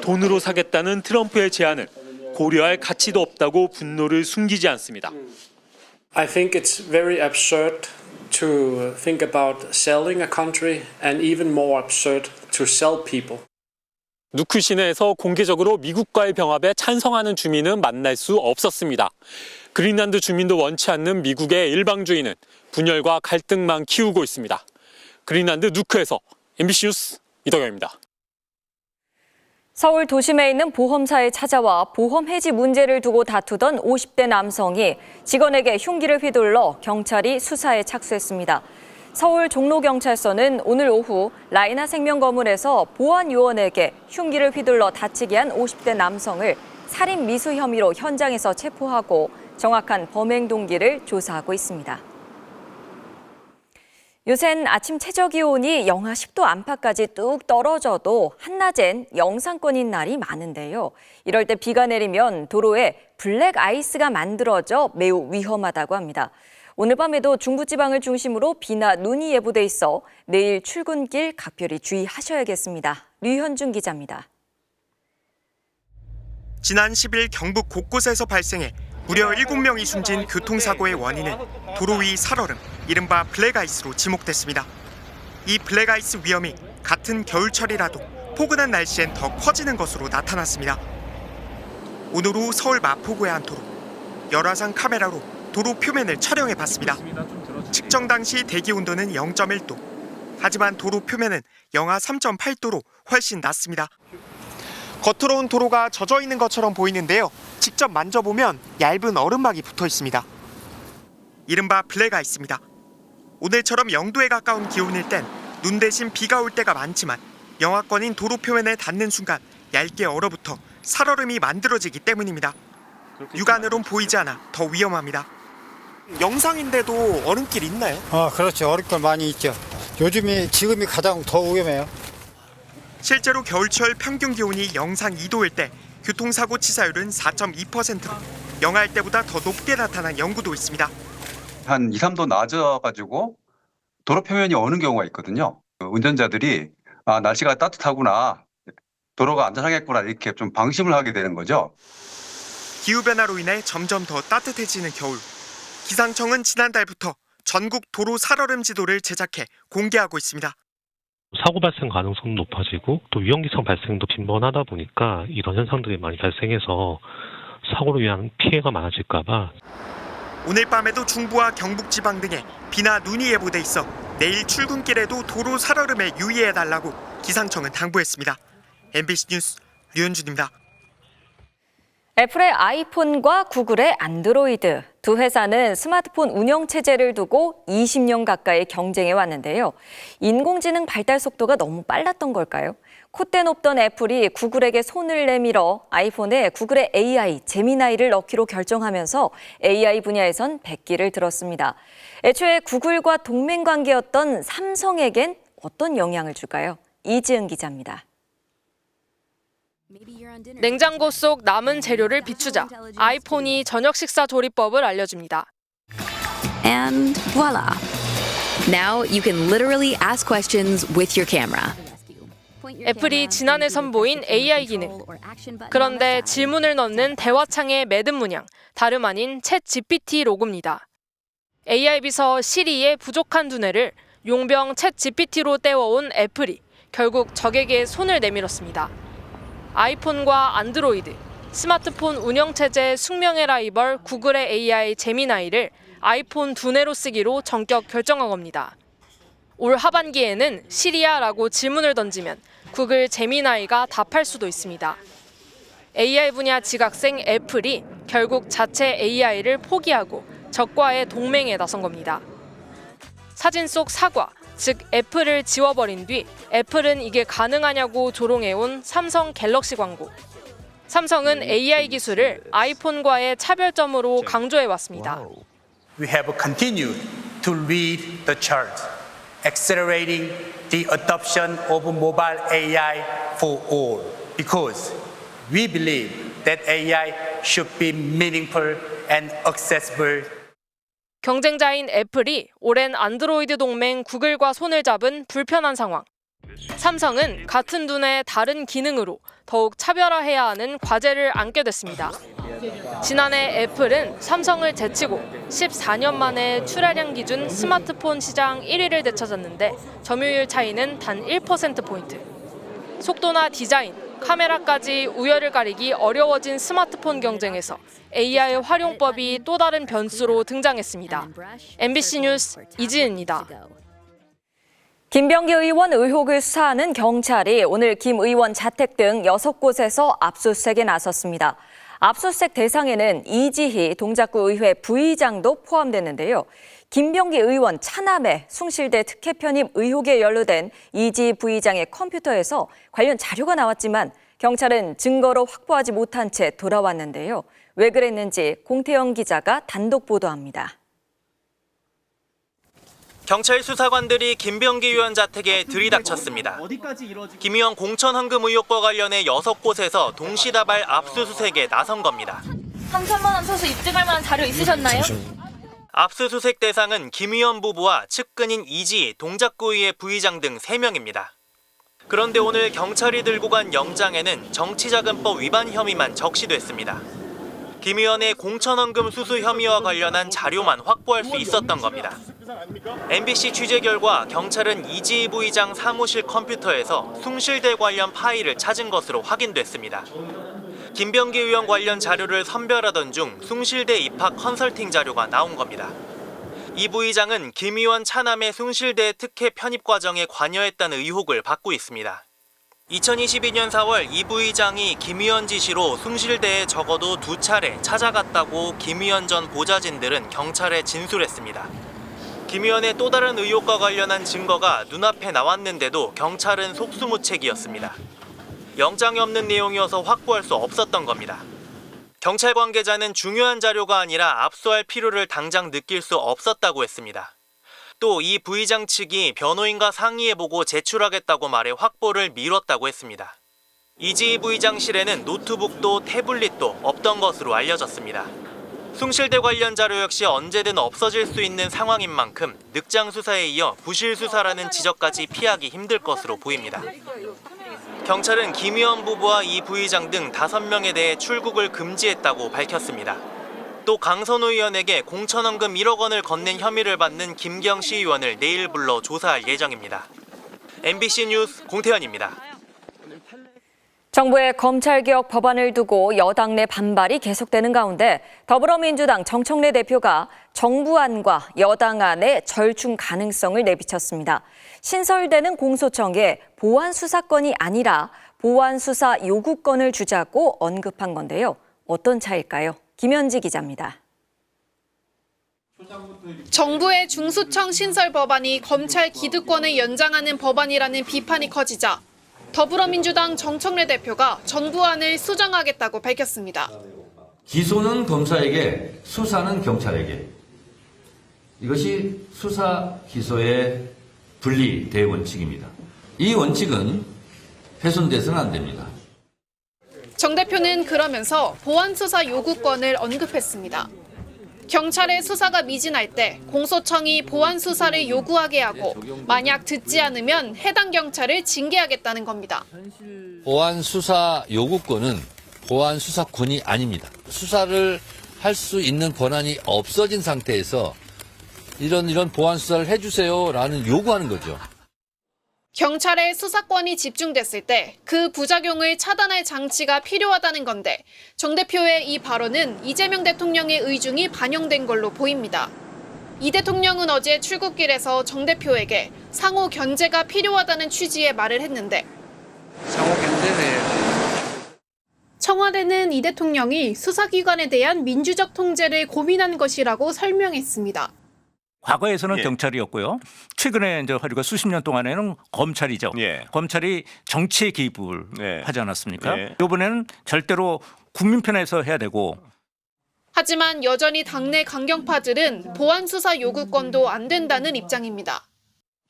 돈으로 사겠다는 트럼프의 제안은 고려할 가치도 없다고 분노를 숨기지 않습니다. I think it's very absurd to think about selling a country and even more absurd to sell people. 누크 시내에서 공개적으로 미국과의 병합에 찬성하는 주민은 만날 수 없었습니다. 그린란드 주민도 원치 않는 미국의 일방주의는 분열과 갈등만 키우고 있습니다. 그린란드 누크에서 MBC 뉴스 이덕영입니다. 서울 도심에 있는 보험사에 찾아와 보험 해지 문제를 두고 다투던 50대 남성이 직원에게 흉기를 휘둘러 경찰이 수사에 착수했습니다. 서울 종로경찰서는 오늘 오후 라이나 생명건물에서 보안 요원에게 흉기를 휘둘러 다치게 한 50대 남성을 살인 미수 혐의로 현장에서 체포하고 정확한 범행 동기를 조사하고 있습니다. 요샌 아침 최저기온이 영하 10도 안팎까지 뚝 떨어져도 한낮엔 영상권인 날이 많은데요. 이럴 때 비가 내리면 도로에 블랙 아이스가 만들어져 매우 위험하다고 합니다. 오늘 밤에도 중부지방을 중심으로 비나 눈이 예보돼 있어 내일 출근길 각별히 주의하셔야겠습니다. 류현중 기자입니다. 지난 10일 경북 곳곳에서 발생해 무려 7명이 숨진 교통사고의 원인은 도로 위 살얼음, 이른바 블랙아이스로 지목됐습니다. 이 블랙아이스 위험이 같은 겨울철이라도 포근한 날씨엔 더 커지는 것으로 나타났습니다. 오늘 오후 서울 마포구의 한 도로, 열화상 카메라로 도로 표면을 촬영해봤습니다. 측정 당시 대기 온도는 0.1도. 하지만 도로 표면은 영하 3.8도로 훨씬 낮습니다. 겉으로는 도로가 젖어 있는 것처럼 보이는데요. 직접 만져보면 얇은 얼음막이 붙어 있습니다. 이른바 블랙아이스입니다. 오늘처럼 0도에 가까운 기온일 땐 눈 대신 비가 올 때가 많지만 영하권인 도로 표면에 닿는 순간 얇게 얼어붙어 살얼음이 만들어지기 때문입니다. 육안으론 보이지 않아 더 위험합니다. 영상인데도 얼음길 있나요? 그렇죠. 얼음길 많이 있죠. 지금이 가장 더 위험해요. 실제로 겨울철 평균 기온이 영상 2도일 때 교통사고 치사율은 4.2%로 영하일 때보다 더 높게 나타난 연구도 있습니다. 한 2, 3도 낮아가지고 도로 표면이 어는 경우가 있거든요. 운전자들이 날씨가 따뜻하구나, 도로가 안전하겠구나 이렇게 좀 방심을 하게 되는 거죠. 기후변화로 인해 점점 더 따뜻해지는 겨울. 기상청은 지난달부터 전국 도로 살얼음 지도를 제작해 공개하고 있습니다. 사고 발생 가능성도 높아지고 또 위험기상 발생도 빈번하다 보니까 이런 현상들이 많이 발생해서 사고로 인한 피해가 많아질까 봐. 오늘 밤에도 중부와 경북 지방 등에 비나 눈이 예보돼 있어 내일 출근길에도 도로 살얼음에 유의해달라고 기상청은 당부했습니다. MBC 뉴스 류현준입니다. 애플의 아이폰과 구글의 안드로이드. 두 회사는 스마트폰 운영체제를 두고 20년 가까이 경쟁해 왔는데요. 인공지능 발달 속도가 너무 빨랐던 걸까요? 콧대 높던 애플이 구글에게 손을 내밀어 아이폰에 구글의 AI, 제미나이를 넣기로 결정하면서 AI 분야에선 백기를 들었습니다. 애초에 구글과 동맹 관계였던 삼성에겐 어떤 영향을 줄까요? 이지은 기자입니다. 냉장고 속 남은 재료를 비추자 아이폰이 저녁 식사 조리법을 알려줍니다. And voila. Now you can literally ask questions with your camera. 애플이 지난해 선보인 AI 기능. 그런데 질문을 넣는 대화창의 매듭 문양, 다름 아닌 챗 GPT 로고입니다. AI 비서 시리의 부족한 두뇌를 용병 챗 GPT로 때워온 애플이 결국 적에게 손을 내밀었습니다. 아이폰과 안드로이드, 스마트폰 운영체제 숙명의 라이벌 구글의 AI 제미나이를 아이폰 두뇌로 쓰기로 전격 결정한 겁니다. 올 하반기에는 시리아라고 질문을 던지면 구글 제미나이가 답할 수도 있습니다. AI 분야 지각생 애플이 결국 자체 AI를 포기하고 적과의 동맹에 나선 겁니다. 사진 속 사과, 즉 애플을 지워버린 뒤 애플은 이게 가능하냐고 조롱해온 삼성 갤럭시 광고. 삼성은 AI 기술을 아이폰과의 차별점으로 강조해왔습니다. We have continued to lead the charge, accelerating the adoption of mobile AI for all, because we believe that AI should be meaningful and accessible. 경쟁자인 애플이 오랜 안드로이드 동맹 구글과 손을 잡은 불편한 상황. 삼성은 같은 두뇌의 다른 기능으로 더욱 차별화해야 하는 과제를 안게 됐습니다. 지난해 애플은 삼성을 제치고 14년 만에 출하량 기준 스마트폰 시장 1위를 되찾았는데 점유율 차이는 단 1%포인트. 속도나 디자인, 카메라까지 우열을 가리기 어려워진 스마트폰 경쟁에서 AI 활용법이 또 다른 변수로 등장했습니다. MBC 뉴스 이지은입니다. 김병기 의원 의혹을 수사하는 경찰이 오늘 김 의원 자택 등 6곳에서 압수수색에 나섰습니다. 압수수색 대상에는 이지희 동작구 의회 부의장도 포함됐는데요. 김병기 의원 차남의 숭실대 특혜 편입 의혹에 연루된 이지희 부의장의 컴퓨터에서 관련 자료가 나왔지만 경찰은 증거로 확보하지 못한 채 돌아왔는데요. 왜 그랬는지 공태영 기자가 단독 보도합니다. 경찰 수사관들이 김병기 의원 자택에 들이닥쳤습니다. 김 의원 공천 헌금 의혹과 관련해 6곳에서 동시다발 압수수색에 나선 겁니다. 3천만 원 소수 입증할 만한 자료 있으셨나요? 압수수색 대상은 김 의원 부부와 측근인 이지희 동작구의회 부의장 등 3명입니다. 그런데 오늘 경찰이 들고 간 영장에는 정치자금법 위반 혐의만 적시됐습니다. 김 의원의 공천헌금 수수 혐의와 관련한 자료만 확보할 수 있었던 겁니다. MBC 취재 결과 경찰은 이지희 부의장 사무실 컴퓨터에서 숭실대 관련 파일을 찾은 것으로 확인됐습니다. 김병기 의원 관련 자료를 선별하던 중 숭실대 입학 컨설팅 자료가 나온 겁니다. 이 부의장은 김 의원 차남의 숭실대 특혜 편입 과정에 관여했다는 의혹을 받고 있습니다. 2022년 4월 이 부의장이 김 의원 지시로 숭실대에 적어도 2차례 찾아갔다고 김 의원 전 보좌진들은 경찰에 진술했습니다. 김 의원의 또 다른 의혹과 관련한 증거가 눈앞에 나왔는데도 경찰은 속수무책이었습니다. 영장이 없는 내용이어서 확보할 수 없었던 겁니다. 경찰 관계자는 중요한 자료가 아니라 압수할 필요를 당장 느낄 수 없었다고 했습니다. 또 이 부의장 측이 변호인과 상의해보고 제출하겠다고 말해 확보를 미뤘다고 했습니다. 이지희 부의장실에는 노트북도 태블릿도 없던 것으로 알려졌습니다. 숭실대 관련 자료 역시 언제든 없어질 수 있는 상황인 만큼 늑장 수사에 이어 부실 수사라는 지적까지 피하기 힘들 것으로 보입니다. 경찰은 김 의원 부부와 이 부의장 등 5명에 대해 출국을 금지했다고 밝혔습니다. 또 강선우 의원에게 공천헌금 1억 원을 건넨 혐의를 받는 김경시 의원을 내일 불러 조사할 예정입니다. MBC 뉴스 공태현입니다. 정부의 검찰개혁 법안을 두고 여당 내 반발이 계속되는 가운데 더불어민주당 정청래 대표가 정부안과 여당 안의 절충 가능성을 내비쳤습니다. 신설되는 공소청에 보완 수사권이 아니라 보완 수사 요구권을 주자고 언급한 건데요. 어떤 차일까요? 김현지 기자입니다. 정부의 중수청 신설 법안이 검찰 기득권을 연장하는 법안이라는 비판이 커지자 더불어민주당 정청래 대표가 정부안을 수정하겠다고 밝혔습니다. 기소는 검사에게, 수사는 경찰에게. 이것이 수사, 기소의 분리 대원칙입니다. 이 원칙은 훼손돼서는 안 됩니다. 정 대표는 그러면서 보안 수사 요구권을 언급했습니다. 경찰의 수사가 미진할 때 공소청이 보안 수사를 요구하게 하고 만약 듣지 않으면 해당 경찰을 징계하겠다는 겁니다. 보안 수사 요구권은 보안 수사권이 아닙니다. 수사를 할 수 있는 권한이 없어진 상태에서 이런 보안 수사를 해주세요라는 요구하는 거죠. 경찰의 수사권이 집중됐을 때 그 부작용을 차단할 장치가 필요하다는 건데 정 대표의 이 발언은 이재명 대통령의 의중이 반영된 걸로 보입니다. 이 대통령은 어제 출국길에서 정 대표에게 상호 견제가 필요하다는 취지의 말을 했는데 상호 견제를 청와대는 이 대통령이 수사기관에 대한 민주적 통제를 고민한 것이라고 설명했습니다. 과거에서는 경찰이었고요. 최근에 이제 우리가 수십 년 동안에는 검찰이죠. 검찰이 정치에 개입을 하지 않았습니까? 이번에는 절대로 국민 편에서 해야 되고. 하지만 여전히 당내 강경파들은 보안 수사 요구권도 안 된다는 입장입니다.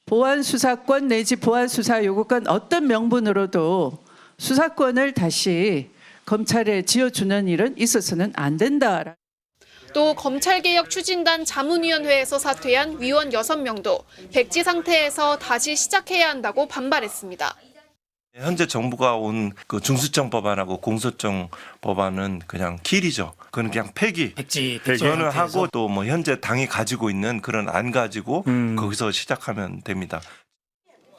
보안 수사권 내지 보안 수사 요구권 어떤 명분으로도 수사권을 다시 검찰에 지어주는 일은 있어서는 안 된다. 또 검찰개혁 추진단 자문위원회에서 사퇴한 위원 6명도 백지 상태에서 다시 시작해야 한다고 반발했습니다. 현재 정부가 온 그 중수청 법안하고 공소청 법안은 그냥 길이죠. 그건 그냥 폐기. 저는 하고 또 뭐 현재 당이 가지고 있는 그런 안 가지고 거기서 시작하면 됩니다.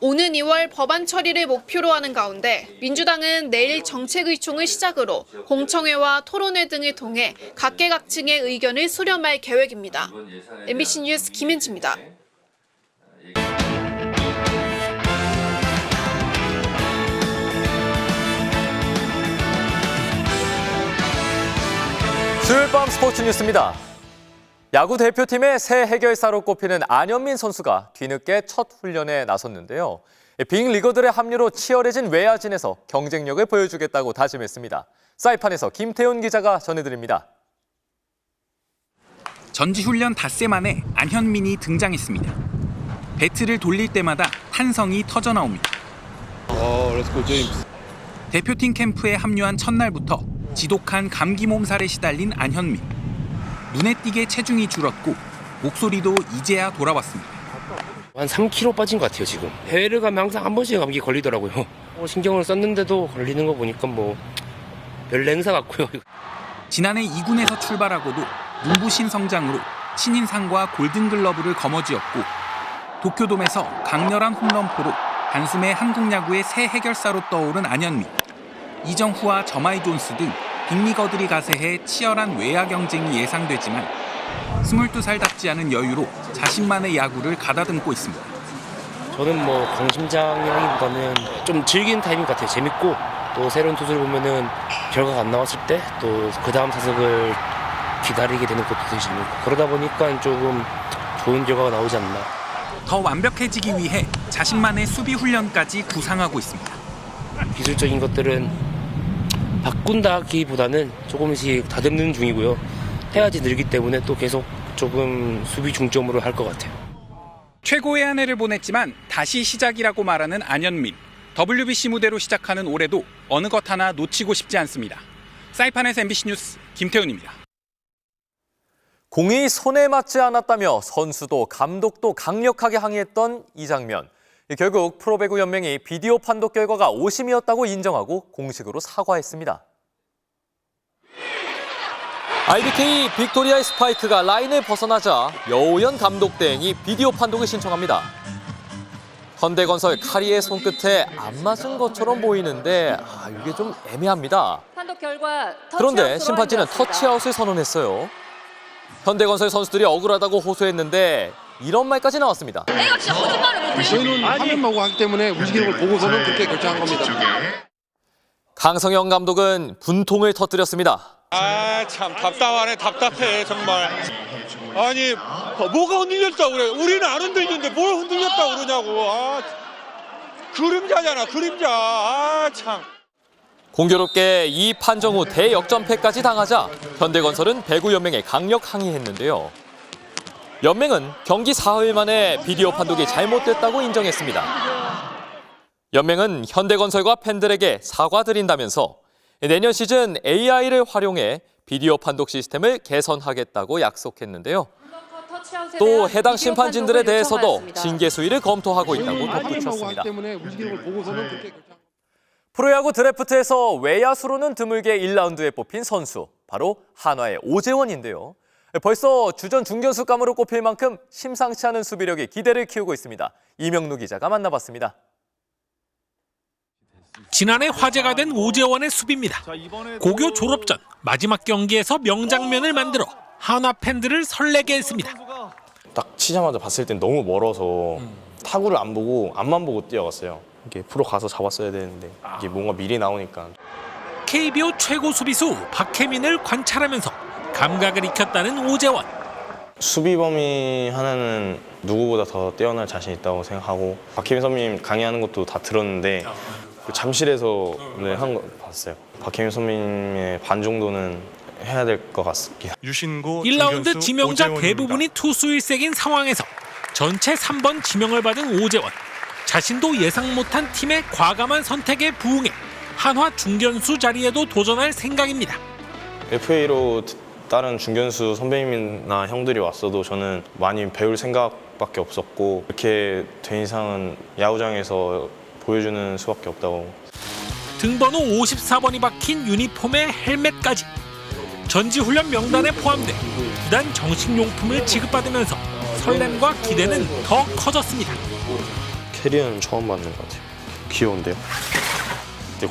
오는 2월 법안 처리를 목표로 하는 가운데 민주당은 내일 정책의총을 시작으로 공청회와 토론회 등을 통해 각계각층의 의견을 수렴할 계획입니다. MBC 뉴스 김현지입니다. 수요일 밤 스포츠 뉴스입니다. 야구 대표팀의 새 해결사로 꼽히는 안현민 선수가 뒤늦게 첫 훈련에 나섰는데요. 빅리거들의 합류로 치열해진 외야진에서 경쟁력을 보여주겠다고 다짐했습니다. 사이판에서 김태훈 기자가 전해드립니다. 전지훈련 닷새 만에 안현민이 등장했습니다. 배트를 돌릴 때마다 탄성이 터져나옵니다. 대표팀 캠프에 합류한 첫날부터 지독한 감기 몸살에 시달린 안현민. 눈에 띄게 체중이 줄었고 목소리도 이제야 돌아왔습니다. 한 3kg 빠진 것 같아요 지금. 해외를 가면 항상 한 번씩 감기 걸리더라고요. 신경을 썼는데도 걸리는 거 보니까 뭐 별 냉사 같고요. 지난해 2군에서 출발하고도 눈부신 성장으로 신인상과 골든글러브를 거머쥐었고 도쿄돔에서 강렬한 홈런포로 단숨에 한국 야구의 새 해결사로 떠오른 안현민. 이정후와 저마이 존스 등 빅리거들이 가세해 치열한 외야 경쟁이 예상되지만 22살답지 않은 여유로 자신만의 야구를 가다듬고 있습니다. 저는 뭐 강심장이라기보다는 좀 즐기는 타이밍 같아요. 재밌고 또 새로운 투수를 보면은 결과가 안 나왔을 때 또 그 다음 타석을 기다리게 되는 것도 되게 재밌고 그러다 보니까 조금 좋은 결과가 나오지 않나. 더 완벽해지기 위해 자신만의 수비 훈련까지 구상하고 있습니다. 기술적인 것들은 바꾼다기보다는 조금씩 다듬는 중이고요. 해야지 늘기 때문에 또 계속 조금 수비 중점으로 할 것 같아요. 최고의 한 해를 보냈지만 다시 시작이라고 말하는 안현민. WBC 무대로 시작하는 올해도 어느 것 하나 놓치고 싶지 않습니다. 사이판에서 MBC 뉴스 김태훈입니다. 공이 손에 맞지 않았다며 선수도 감독도 강력하게 항의했던 이 장면. 결국 프로배구 연맹이 비디오 판독 결과가 오심이었다고 인정하고 공식으로 사과했습니다. IBK 빅토리아의 스파이크가 라인을 벗어나자 여우연 감독 대행이 비디오 판독을 신청합니다. 현대건설 카리의 손끝에 안 맞은 것처럼 보이는데 이게 좀 애매합니다. 판독 결과 그런데 심판진은 터치아웃을 선언했어요. 현대건설 선수들이 억울하다고 호소했는데 이런 말까지 나왔습니다. 내가 진짜 거짓말을 못해요. 저희는 화면 보고 하기 때문에 움직이는 걸 보고서는 그렇게 결정한 겁니다. 강성영 감독은 분통을 터뜨렸습니다. 참 답답하네. 답답해 정말. 아니 뭐가 흔들렸다고 그래. 우리는 안 흔들리는데 뭘 흔들렸다고 그러냐고. 그림자잖아 그림자. 참. 공교롭게 이 판정 후 대역전패까지 당하자 현대건설은 배구연맹에 강력 항의했는데요. 연맹은 경기 사흘 만에 비디오 판독이 잘못됐다고 인정했습니다. 연맹은 현대건설과 팬들에게 사과드린다면서 내년 시즌 AI를 활용해 비디오 판독 시스템을 개선하겠다고 약속했는데요. 또 해당 심판진들에 대해서도 징계 수위를 검토하고 있다고 덧붙였습니다. 프로야구 드래프트에서 외야수로는 드물게 1라운드에 뽑힌 선수, 바로 한화의 오재원인데요. 벌써 주전 중견수감으로 꼽힐 만큼 심상치 않은 수비력이 기대를 키우고 있습니다. 이명루 기자가 만나봤습니다. 지난해 화제가 된 오재원의 수비입니다. 고교 졸업 전 마지막 경기에서 명장면을 만들어 한화 팬들을 설레게 했습니다. 딱 치자마자 봤을 땐 너무 멀어서 타구를 안 보고 앞만 보고 뛰어갔어요. 이게 프로 가서 잡았어야 되는데 이게 뭔가 미리 나오니까. KBO 최고 수비수 박혜민을 관찰하면서 감각을 익혔다는 오재원. 수비 범위 하나는 누구보다 더 뛰어날 자신 있다고 생각하고 박혜민 선배님 강의하는 것도 다 들었는데 잠실에서 한 거 봤어요. 박혜민 선배님의 반 정도는 해야 될 것 같습니다. 1라운드 지명자 대부분이 투수 일색인 상황에서 전체 3번 지명을 받은 오재원. 자신도 예상 못한 팀의 과감한 선택에 부응해 한화 중견수 자리에도 도전할 생각입니다. FA로 다른 중견수 선배님이나 형들이 왔어도 저는 많이 배울 생각밖에 없었고 이렇게 된 이상은 야구장에서 보여주는 수밖에 없다고. 등번호 54번이 박힌 유니폼에 헬멧까지. 전지훈련 명단에 포함돼 구단 정식용품을 지급받으면서 설렘과 기대는 더 커졌습니다. 캐리어는 처음 받는 것 같아요. 귀여운데요?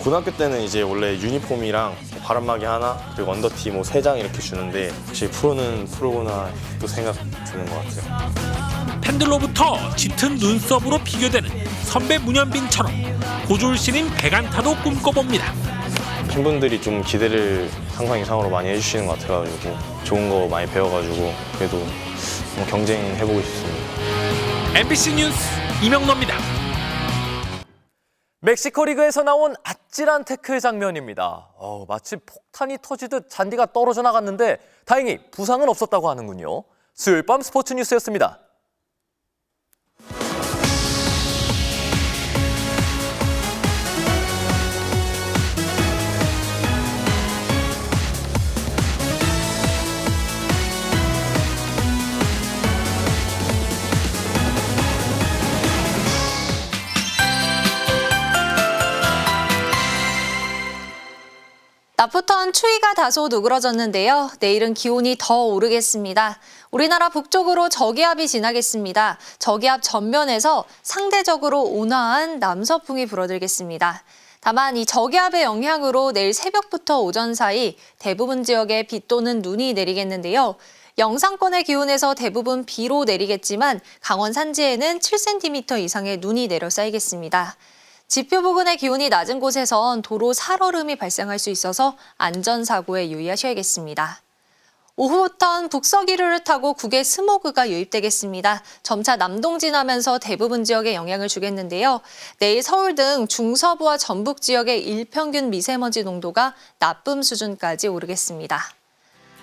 고등학교 때는 이제 원래 유니폼이랑 바람막이 하나 그리고 언더티 3장 이렇게 주는데 제 프로는 프로구나 또 생각 드는 것 같아요. 팬들로부터 짙은 눈썹으로 비교되는 선배 문현빈처럼 고졸신인 백안타도 꿈꿔봅니다. 팬분들이 좀 기대를 상상 이상으로 많이 해주시는 것 같아가지고 좋은 거 많이 배워가지고 그래도 경쟁해보고 싶습니다. MBC 뉴스 이명노입니다. 멕시코 리그에서 나온 아찔한 태클 장면입니다. 마치 폭탄이 터지듯 잔디가 떨어져 나갔는데 다행히 부상은 없었다고 하는군요. 수요일 밤 스포츠 뉴스였습니다. 낮부터는 추위가 다소 누그러졌는데요. 내일은 기온이 더 오르겠습니다. 우리나라 북쪽으로 저기압이 지나겠습니다. 저기압 전면에서 상대적으로 온화한 남서풍이 불어들겠습니다. 다만 이 저기압의 영향으로 내일 새벽부터 오전 사이 대부분 지역에 비 또는 눈이 내리겠는데요. 영상권의 기온에서 대부분 비로 내리겠지만 강원 산지에는 7cm 이상의 눈이 내려 쌓이겠습니다. 지표 부근의 기온이 낮은 곳에선 도로 살얼음이 발생할 수 있어서 안전사고에 유의하셔야겠습니다. 오후부터는 북서기류를 타고 국외 스모그가 유입되겠습니다. 점차 남동진하면서 대부분 지역에 영향을 주겠는데요. 내일 서울 등 중서부와 전북 지역의 일평균 미세먼지 농도가 나쁨 수준까지 오르겠습니다.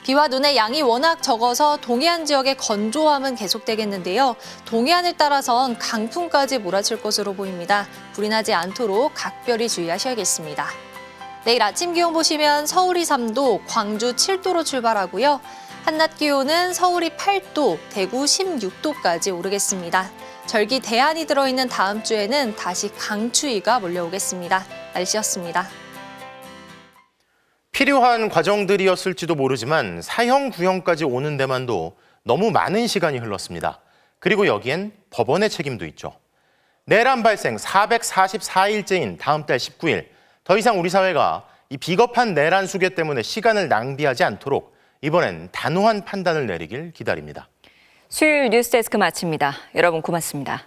비와 눈의 양이 워낙 적어서 동해안 지역의 건조함은 계속되겠는데요. 동해안을 따라선 강풍까지 몰아칠 것으로 보입니다. 불이 나지 않도록 각별히 주의하셔야겠습니다. 내일 아침 기온 보시면 서울이 3도, 광주 7도로 출발하고요. 한낮 기온은 서울이 8도, 대구 16도까지 오르겠습니다. 절기 대안이 들어있는 다음 주에는 다시 강추위가 몰려오겠습니다. 날씨였습니다. 필요한 과정들이었을지도 모르지만 사형 구형까지 오는 데만도 너무 많은 시간이 흘렀습니다. 그리고 여기엔 법원의 책임도 있죠. 내란 발생 444일째인 다음 달 19일, 더 이상 우리 사회가 이 비겁한 내란 수괴 때문에 시간을 낭비하지 않도록 이번엔 단호한 판단을 내리길 기다립니다. 수요일 뉴스데스크 마칩니다. 여러분 고맙습니다.